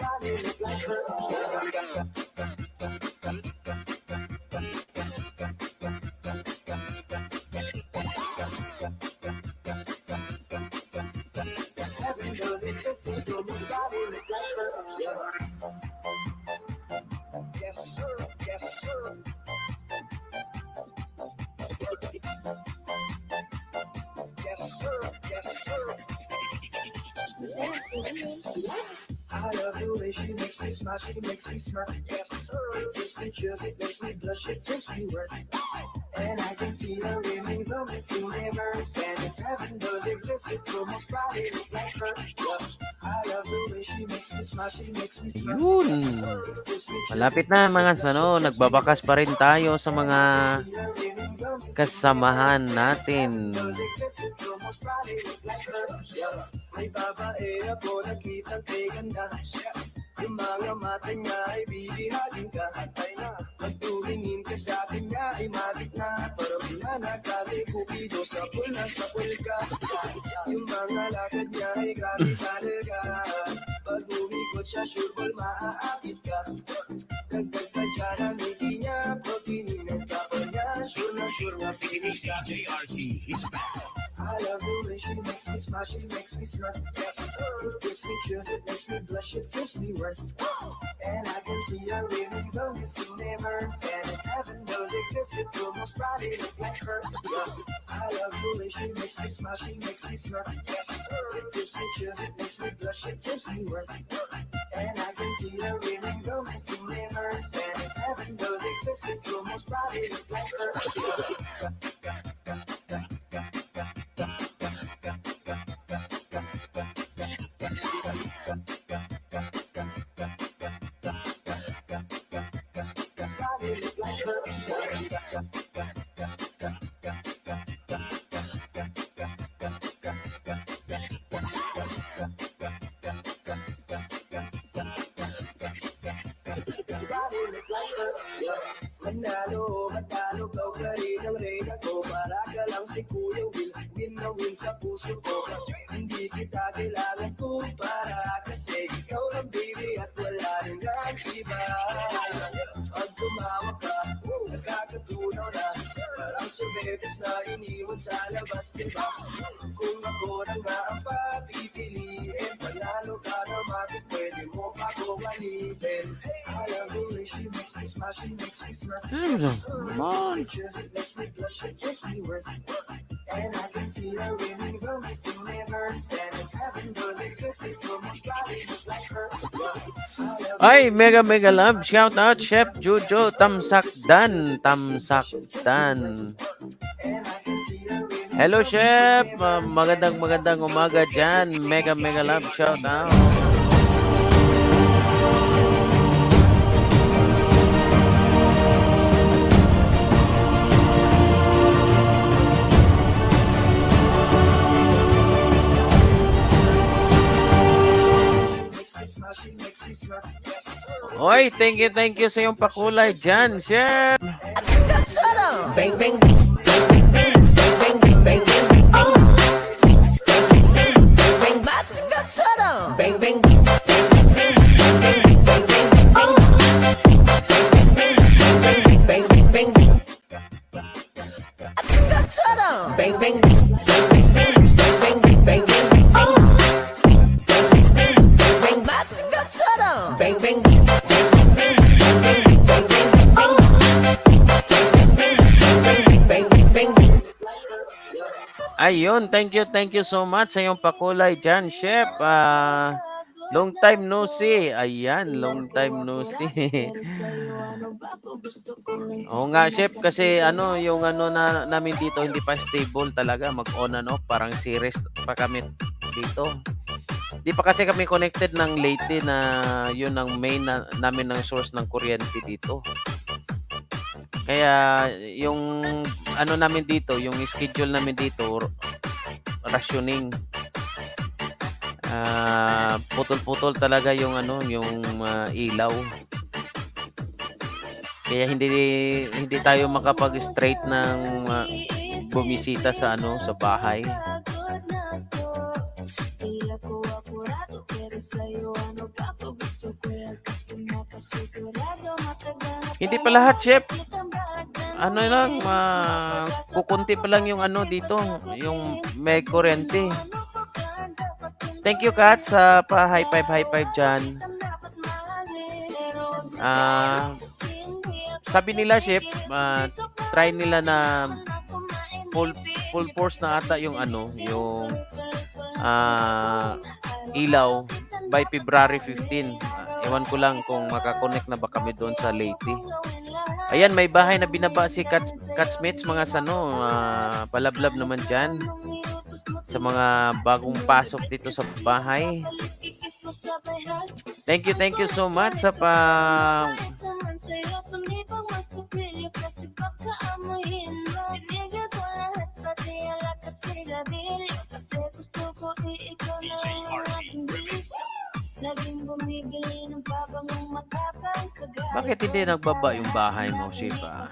Body look like her. Heaven knows existence almost body look like her. Yes, sir. Yes, sir. Yes, sir. Yes, sir. I love the way she makes me smile, she makes me smirk. Yes, sir. Gives me chills, it makes me blush, it gives me worth. And I can see her living the missing universe. And if heaven does exist, it will most probably look like her. Yeah. I love the way she makes me smile, she makes me smirk. Yun. Malapit na mga sano, nagbabakas pa rin tayo sa mga kasamahan natin. May babae ako nakitang kay ganda. Yung mga mata niya ay bibihagin ka. Ay na, pagtumingin ka sa akin niya ay matik na. Parang pinanagkali kupido sa pool ka. Yung mga lakad niya ay grabe talaga. Pag umikot siya, sure ball maaakit ka. Dagdag pa dyan ang ngiti niya, protein ng kapal niya. Sure na finish ka. I love the way she makes me smile, she makes me smirk. Gives me chills, it makes me blush, it gives me worth. And I can see her living the missing neighbors. And if heaven does exist, it will most probably look like her. I love the way she makes me smile, she makes me smirk. Gives me chills, it makes me blush, it gives me worth. And I can see her living the missing neighbors. And if heaven does exist, it will most probably look like her. Manalo, kau ka rin ang reyna ko. Para ka lang si Kuya Will, win na win sa puso ko. Hindi kita kailangan kumpara, kasi ikaw lang baby at wala rin ang iba. Pag tumawag ka, nakakatunaw na. Parang sumetes na iniwan sa labas, diba? Kung ako na nga ang papipiliin, panalo ka na matik, pwede mo pa ko malipin. I love the way she makes me smile, she makes me smirk. Come on. It makes me blush, it gives me worth. And I can see her winning the missing neighbors. And if heaven does exist, it will most probably look like her. Ay, mega love. Shout out, Chef Jojo Tamsakdan. Hello, Chef. Magandang umaga dyan. Mega love. Shout out. Oy, thank you sa iyong pakulay dyan, Chef. Bang, bang, bang, bang, bang, bang, bang, bang, bang, bang, bang, Ayun, thank you so much sa iyong pakulay dyan, Chef. Long time no see. Ayan, long time no see. Oo nga, Chef, kasi yung na namin dito hindi pa stable talaga, mag-on and off, parang series pa kami dito. Di pa kasi kami connected ng Leyte na yun ang main namin ng source ng kuryente dito. Kaya yung ano namin dito, yung schedule namin dito, rationing. Putol-putol talaga yung yung ilaw. Kaya hindi tayo makapag-straight ng bumisita sa sa bahay. Hindi pa lahat, chef. Lang, kukunti pa lang yung dito, yung may kuryente. Thank you, Kat, sa high five dyan. Sabi nila, chef, try nila na full force na ata yung yung ilaw by February 15. Ewan ko lang kung makakonect na ba kami doon sa Leyte. Ayan, may bahay na binaba si Catsmates, mga palablab naman dyan sa mga bagong pasok dito sa bahay. Thank you so much sa Bakit hindi nagbaba yung bahay mo, Shiva?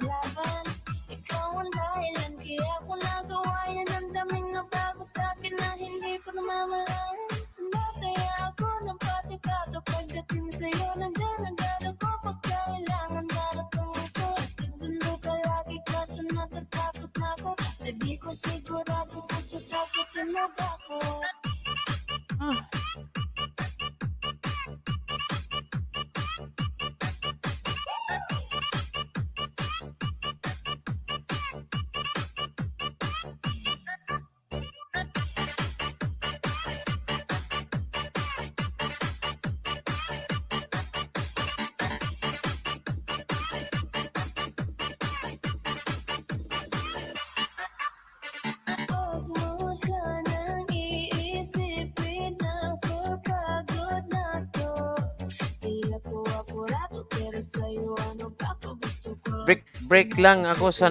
Break lang ako sa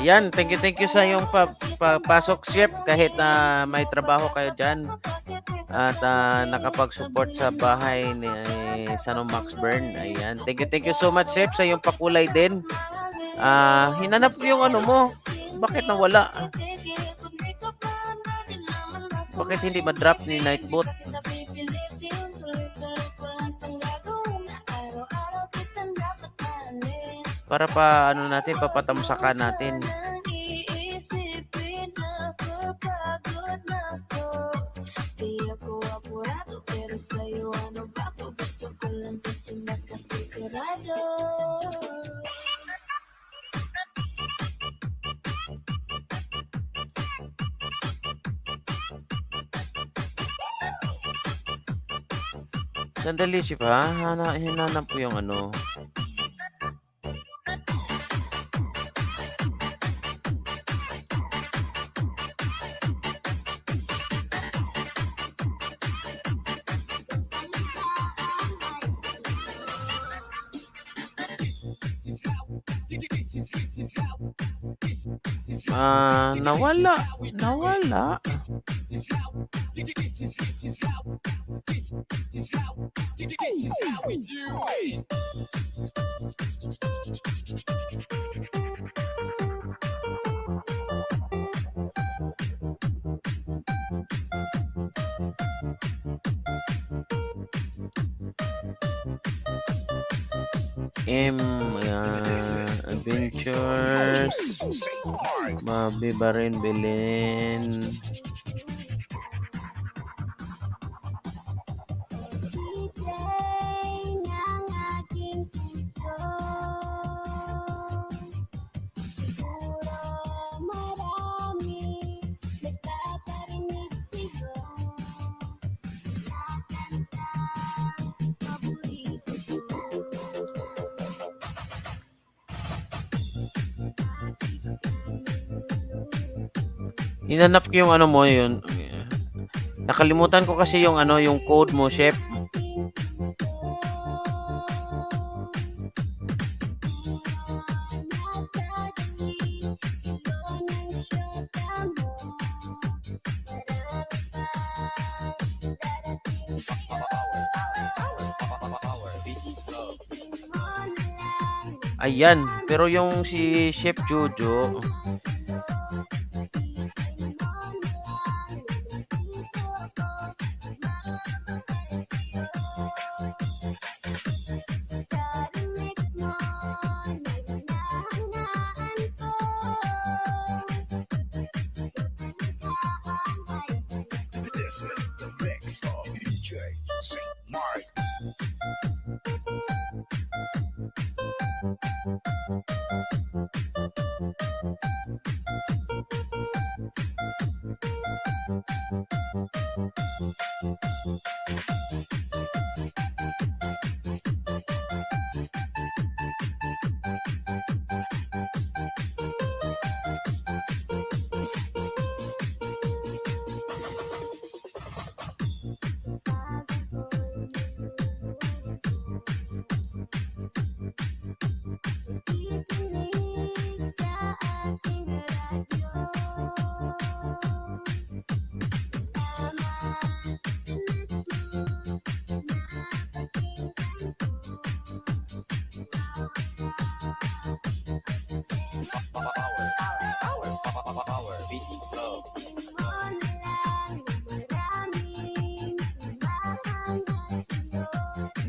Yan, thank you sa yung pasok, chef, kahit may trabaho kayo dyan at nakapag-support sa bahay ni Max Bern. Ayan, thank you so much, chef, sa yung pakulay din. Hinanap ko yung mo, bakit nawala? Bakit hindi ma-drop ni Nightbot? Para natin, papatamsakan natin. Sandali, Shiva. Hinanap ko yung nawala. Adventures, Mabibarin Belen. Hinanap ko yung mo yun. Nakalimutan ko kasi yung ano, yung code mo, chef. Ayan, pero yung si Chef Jojo, This is the mix of DJ St. Mark.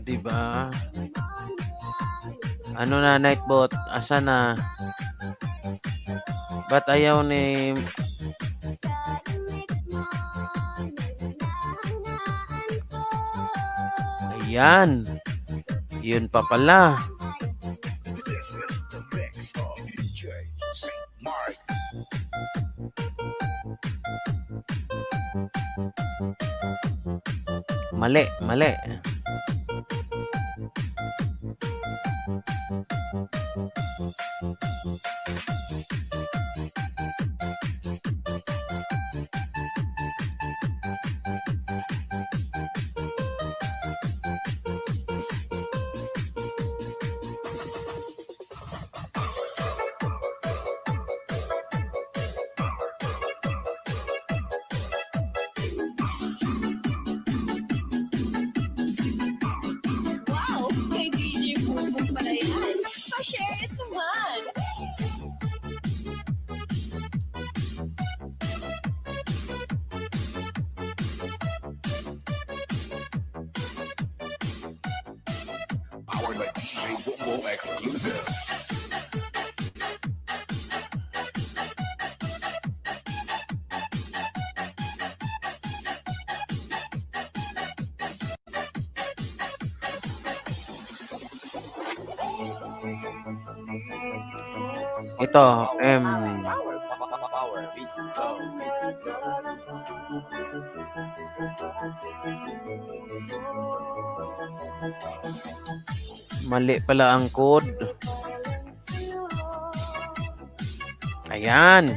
di ba? Ano na, Nightbot? Asa na? Ba't ayaw ni... Ayan. Yun pa pala. This is the mix of DJ St. Mark. Mali, mali. Wow! Kay DJ Boom pala yan. Pa-share it naman. Powered by DJ Boom exclusive. Ito, mali pala ang code. Ayan.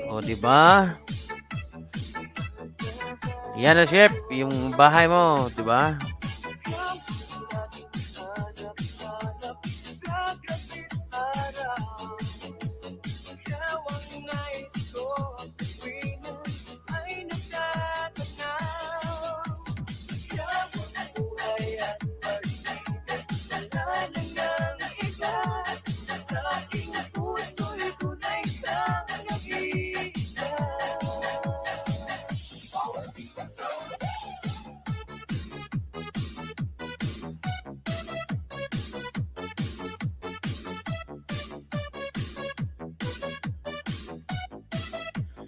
O, di ba? Yan na, chef, yung bahay mo, di ba?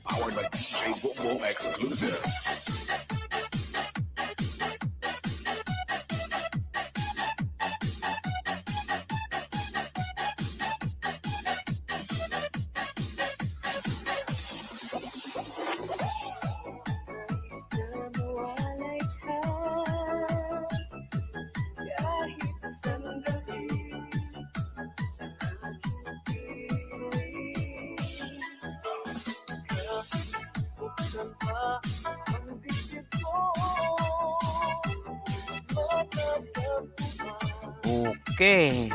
Powered by DJ Boom exclusive. Okay.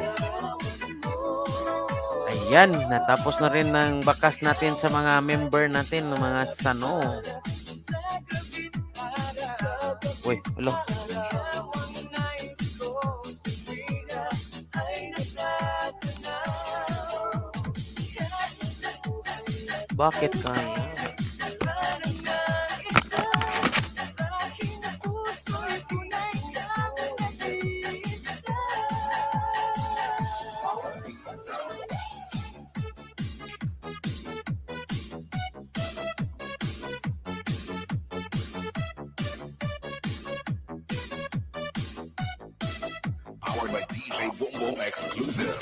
Ayan, natapos na rin ng bakas natin sa mga member natin, ng mga sano. Uy, hello. Bakit kaya? Powered by DJ Bongbong Exclusive.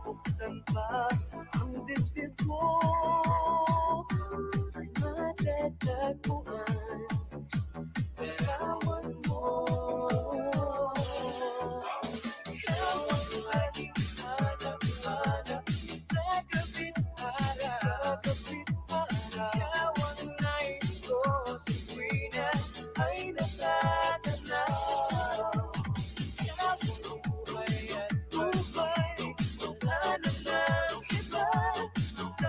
Buksan pa ang dibdib mo, matatagpuan kawan mo. Ikaw ang aking hanap-hanap sa gabit-araw. Ikaw ang nais ko sa tuwina ay natatanaw. Ikaw ang buhay at buhay, wala namang iba.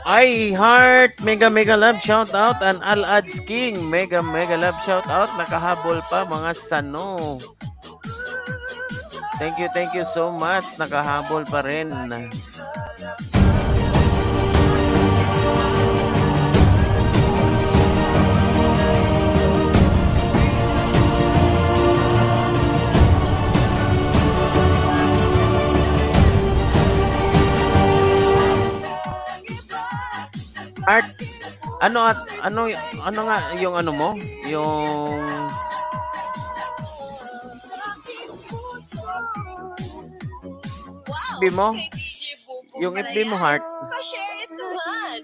Ay, Heart, mega love shout out, and Al-Ads King, mega love shout out, nakahabol pa mga sano. Thank you so much, nakahabol pa rin. Heart, ano nga yung ano mo? Yung Wow! FB mo? Kay DJ Bongbong Yung pala FB mo, yan. Heart. Pa-share it naman.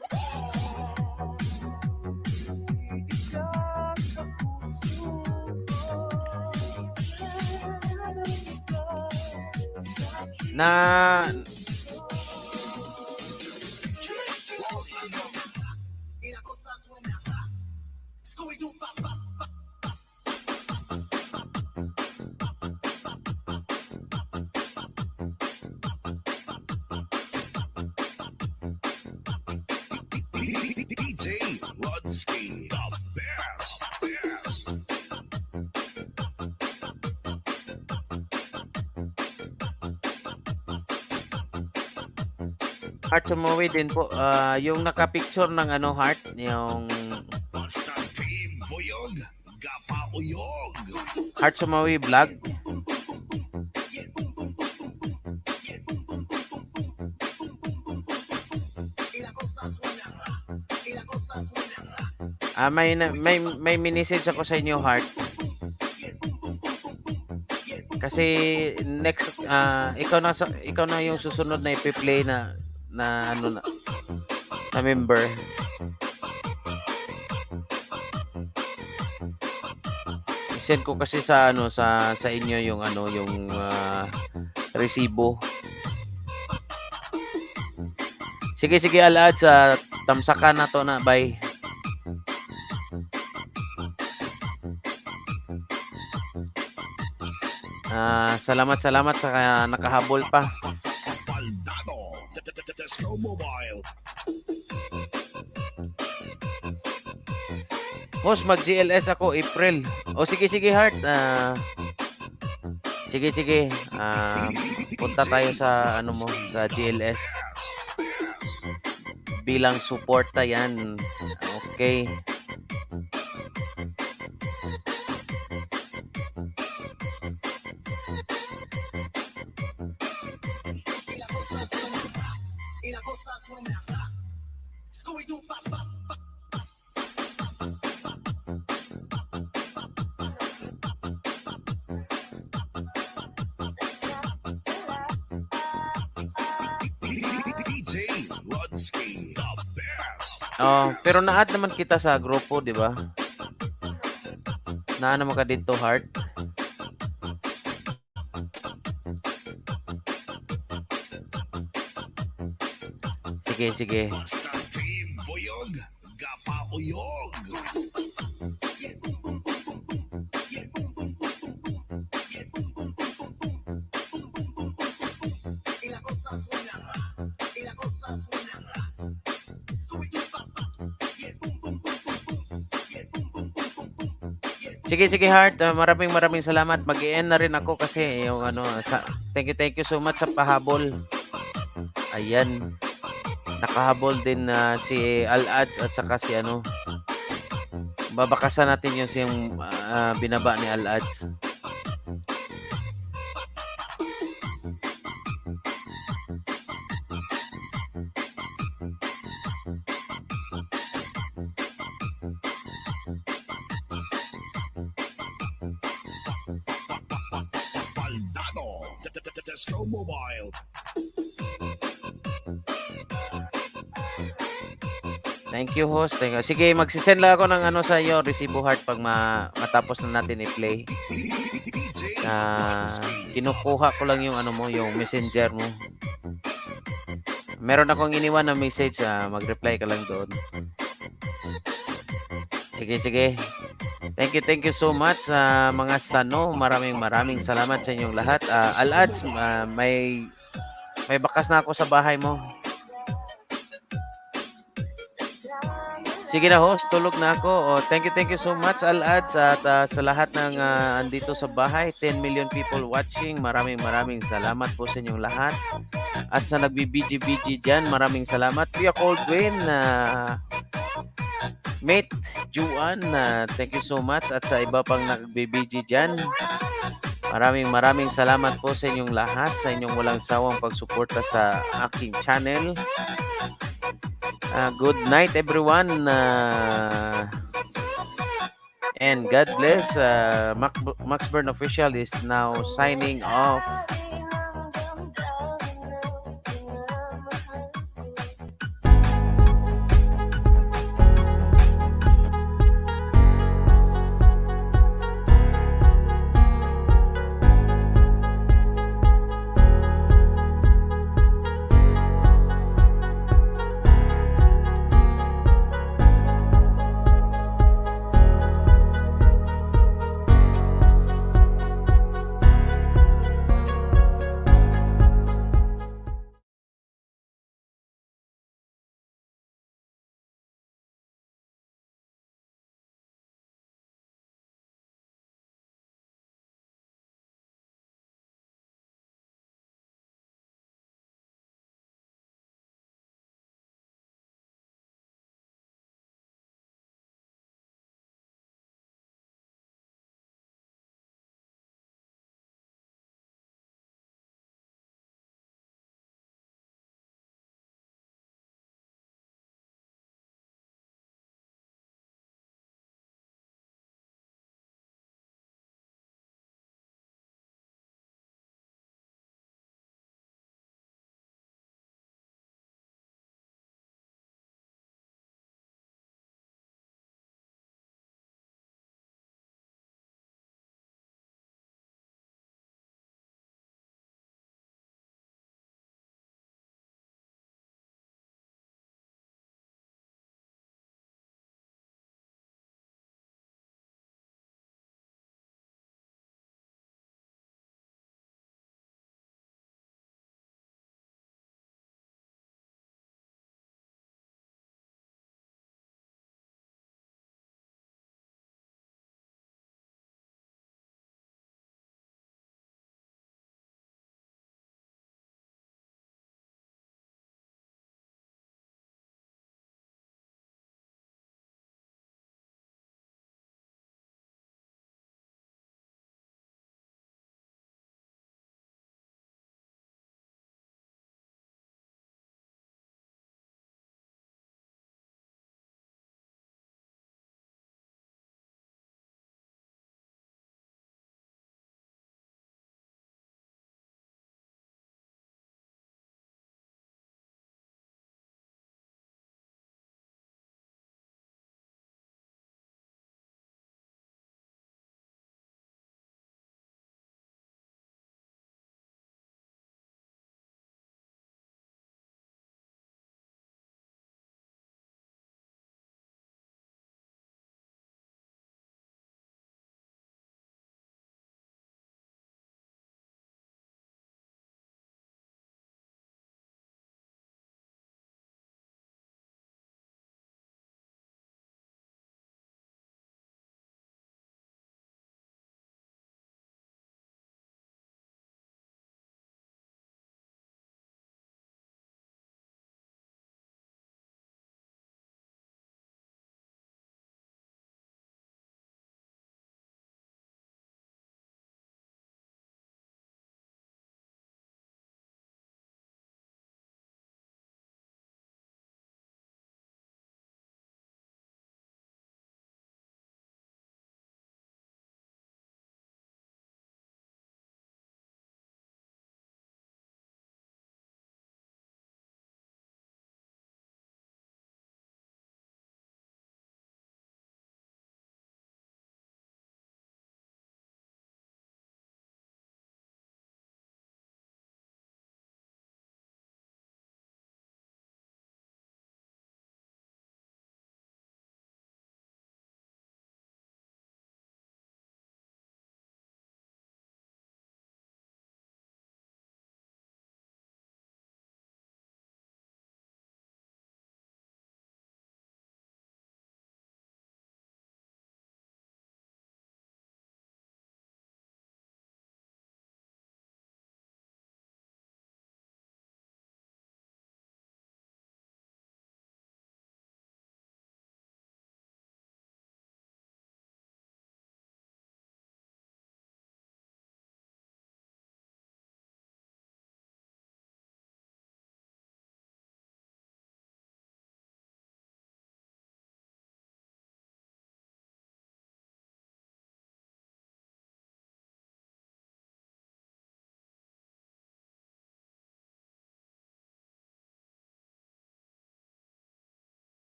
Na DJ Rodsky, the best. Heart Sumawi din po. Yung naka-picture ng ano, Heart, yung Basta Team Boyog, Gapa Uyog. Heart Sumawi vlog. May message ako sa inyo, Heart. Kasi next ikaw na yung susunod na ipi-play na ano na member. Send ko kasi sa inyo yung resibo. Sige Alad, sa tamsakan na to na, bye. Salamat sa nakahabol pa. Baldado, Tesco Mobile. Boss, mag-GLS ako April. O sige Heart. Sige. Punta tayo sa sa GLS. Bilang suporta yan. Okay. DJ Rodsky, the best. Pero na-add naman kita sa grupo, di ba? Na naman ka dito, Heart. Sige, sige. Basta team Boyog, Gapauyog. Sige, sige, Heart. Maraming salamat. Mag-i-end na rin ako kasi yung ano, thank you so much sa pahabol. Ayan. Nakahabol din na si Al-Ads at saka si ano. Babakasan natin yung binaba ni Al-Ads. Baldado, Tesco Mobile. Thank you, host. Sige, magsisend lang ako ng ano sa iyo, resibo, Heart, pag matapos na natin i-play. Kinukuha ko lang yung ano mo, yung messenger mo. Meron akong iniwan na message, mag-reply ka lang doon. Sige, sige. Thank you so much sa mga sano. Maraming salamat sa inyong lahat. Al-Ads, may bakas na ako sa bahay mo. Sige na, host, tulog na ako. Thank you so much, Al-Ads, at sa lahat ng andito sa bahay, 10 million people watching. Maraming salamat po sa inyong lahat. At sa nagbi-BG dyan, maraming salamat. Kuya Coldwin, Mate Juan, thank you so much. At sa iba pang nagbi-BG dyan, maraming salamat po sa inyong lahat, sa inyong walang sawang pagsuporta sa aking channel. Good night, everyone. And God bless. Max Burn Official is now signing off.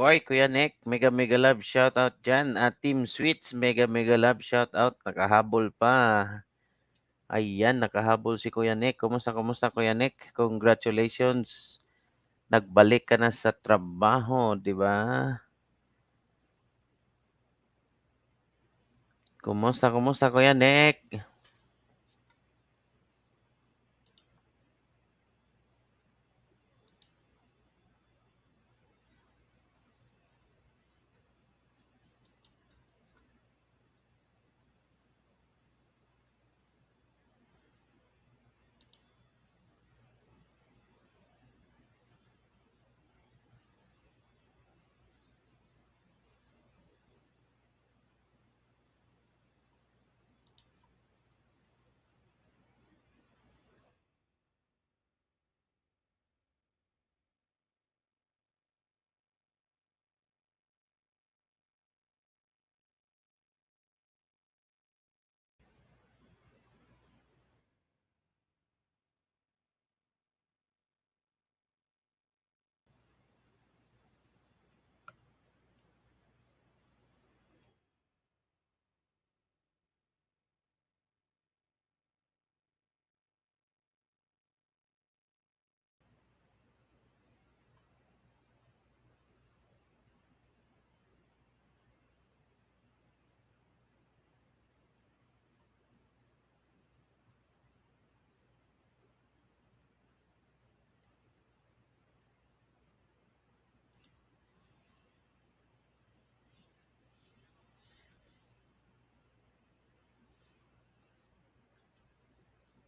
Oy, Kuya Nick, mega mega love shoutout dyan. At Team Sweets, mega mega love shoutout. Nakahabol pa. Ayan, nakahabol si Kuya Nick. Kumusta Kuya Nick? Congratulations. Nagbalik ka na sa trabaho, di ba? Kumusta Kuya Nick?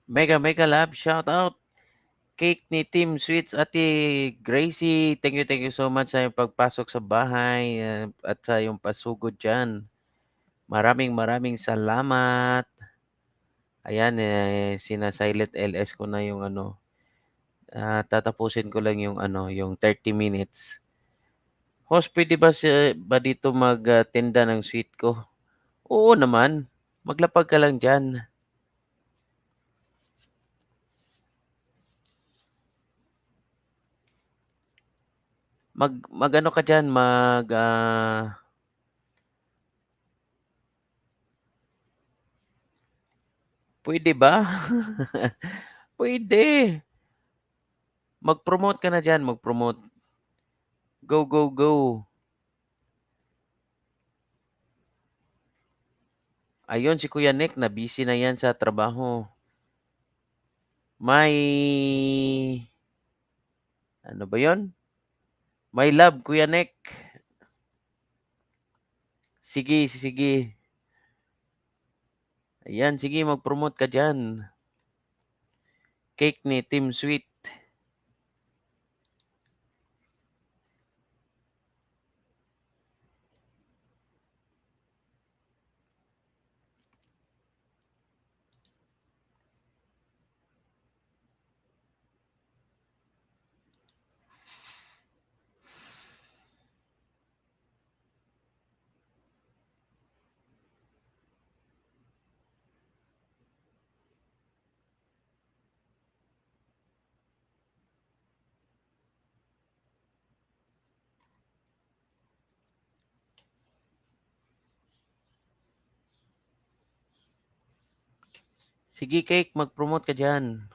Mega mega love shoutout. Cake ni Team Sweets, Ate Gracie. Thank you so much sa iyong pagpasok sa bahay at sa iyong pasugod dyan. Maraming salamat. Ayan, sina Silent LS ko na yung ano. Tatapusin ko lang yung ano, yung 30 minutes. Host, pwede ba, ba dito magtinda ng sweet ko? Oo naman. Maglapag ka lang dyan. Mag-ano ka dyan, pwede ba? Pwede. Mag-promote ka na dyan, mag-promote. Go, go, go. Ayun, si Kuya Nick, na busy na yan sa trabaho. May, ano ba yon? My love, Kuya Nick. Sige. Ayan, sige, mag-promote ka dyan. Cake ni Team Sweet. Sige, Cake, mag-promote ka dyan.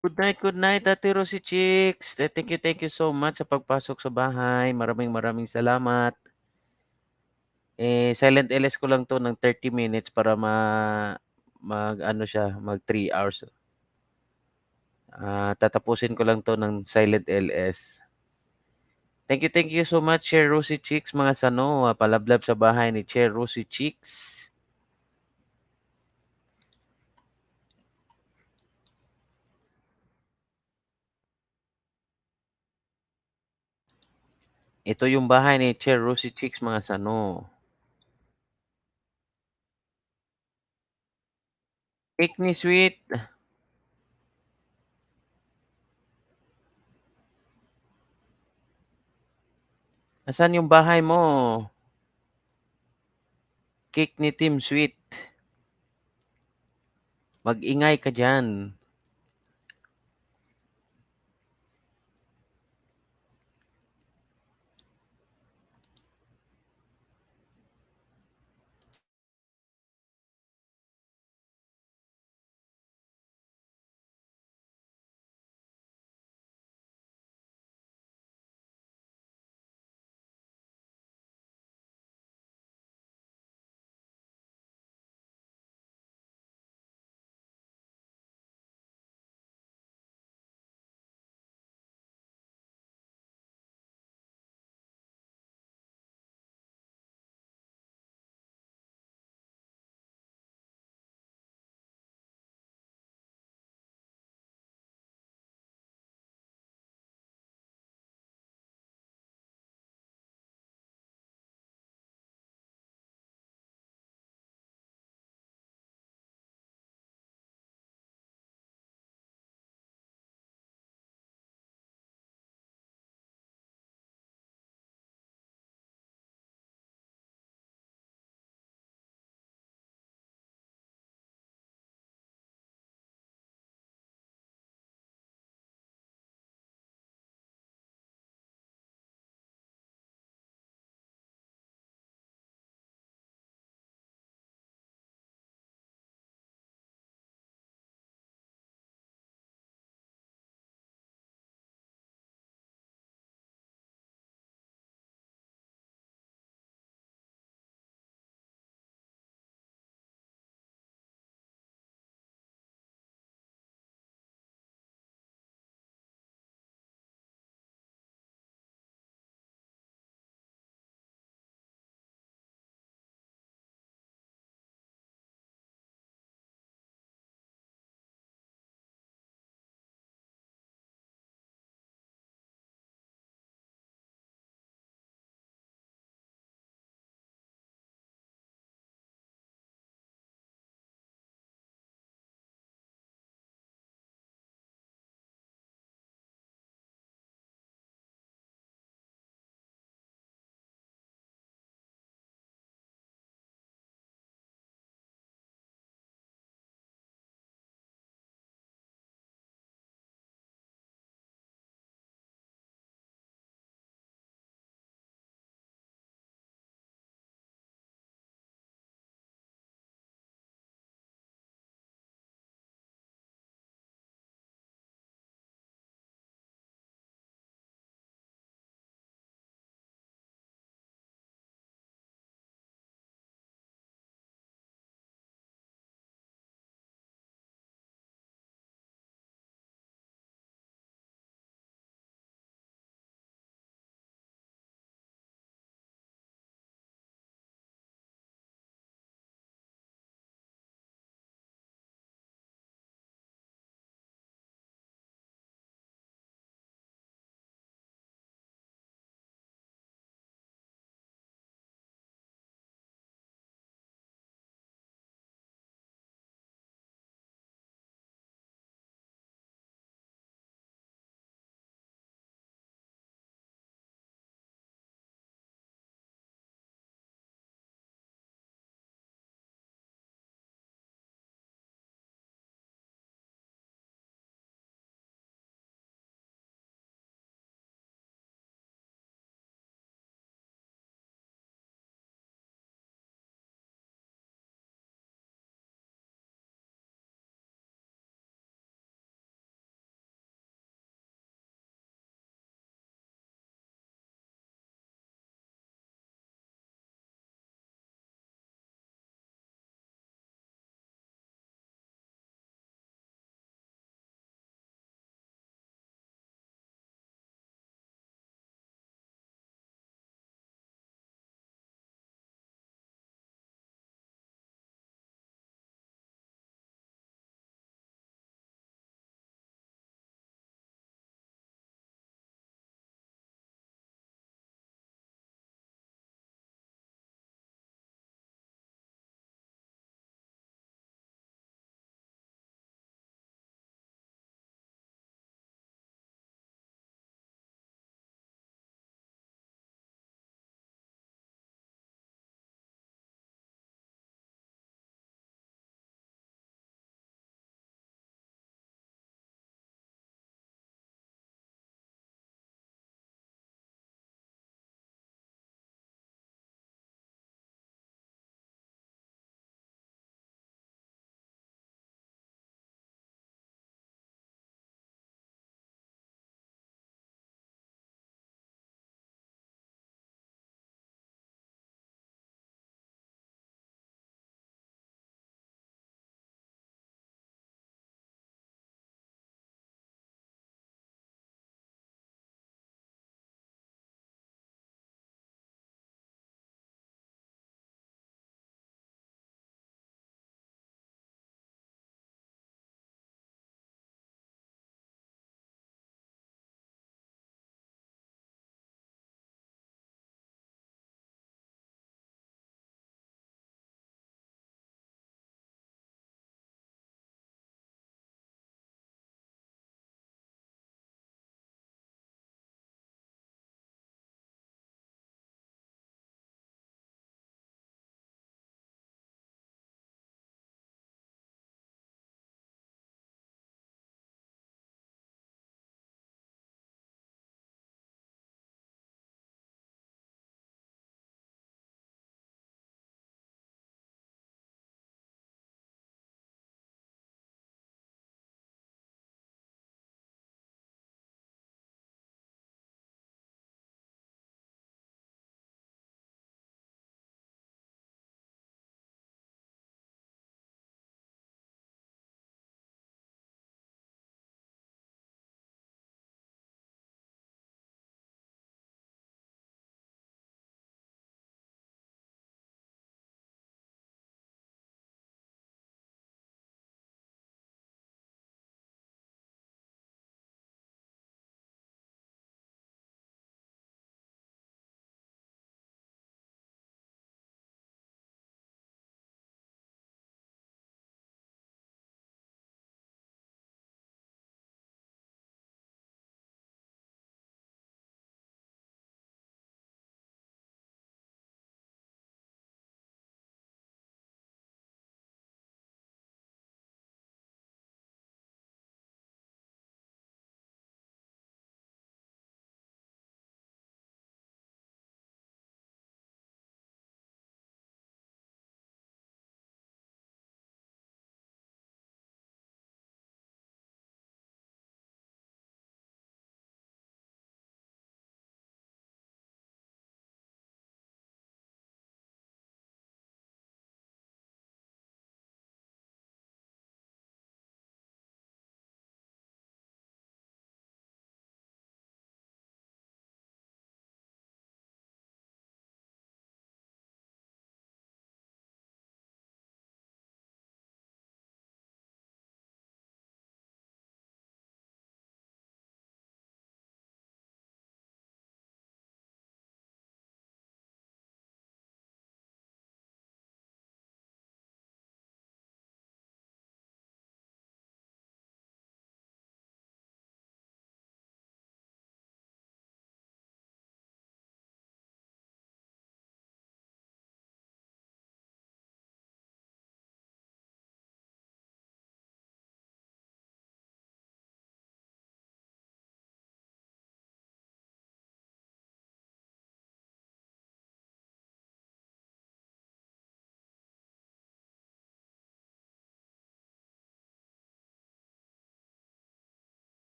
Good night, Ate Rosie Chicks. Thank you so much sa pagpasok sa bahay. Maraming salamat. Silent LS ko lang 'to ng 30 minutes para mag-ano siya, mag 3 hours. Tatapusin ko lang 'to ng silent LS. Thank you so much, Chair Rosie Chicks, mga sano. Palablab sa bahay ni Chair Rosie Chicks. Ito yung bahay ni Chair Rosie Chicks, mga sano. Cake ni Sweet. Asan yung bahay mo? Cake ni Team Sweet. Mag-ingay ka dyan.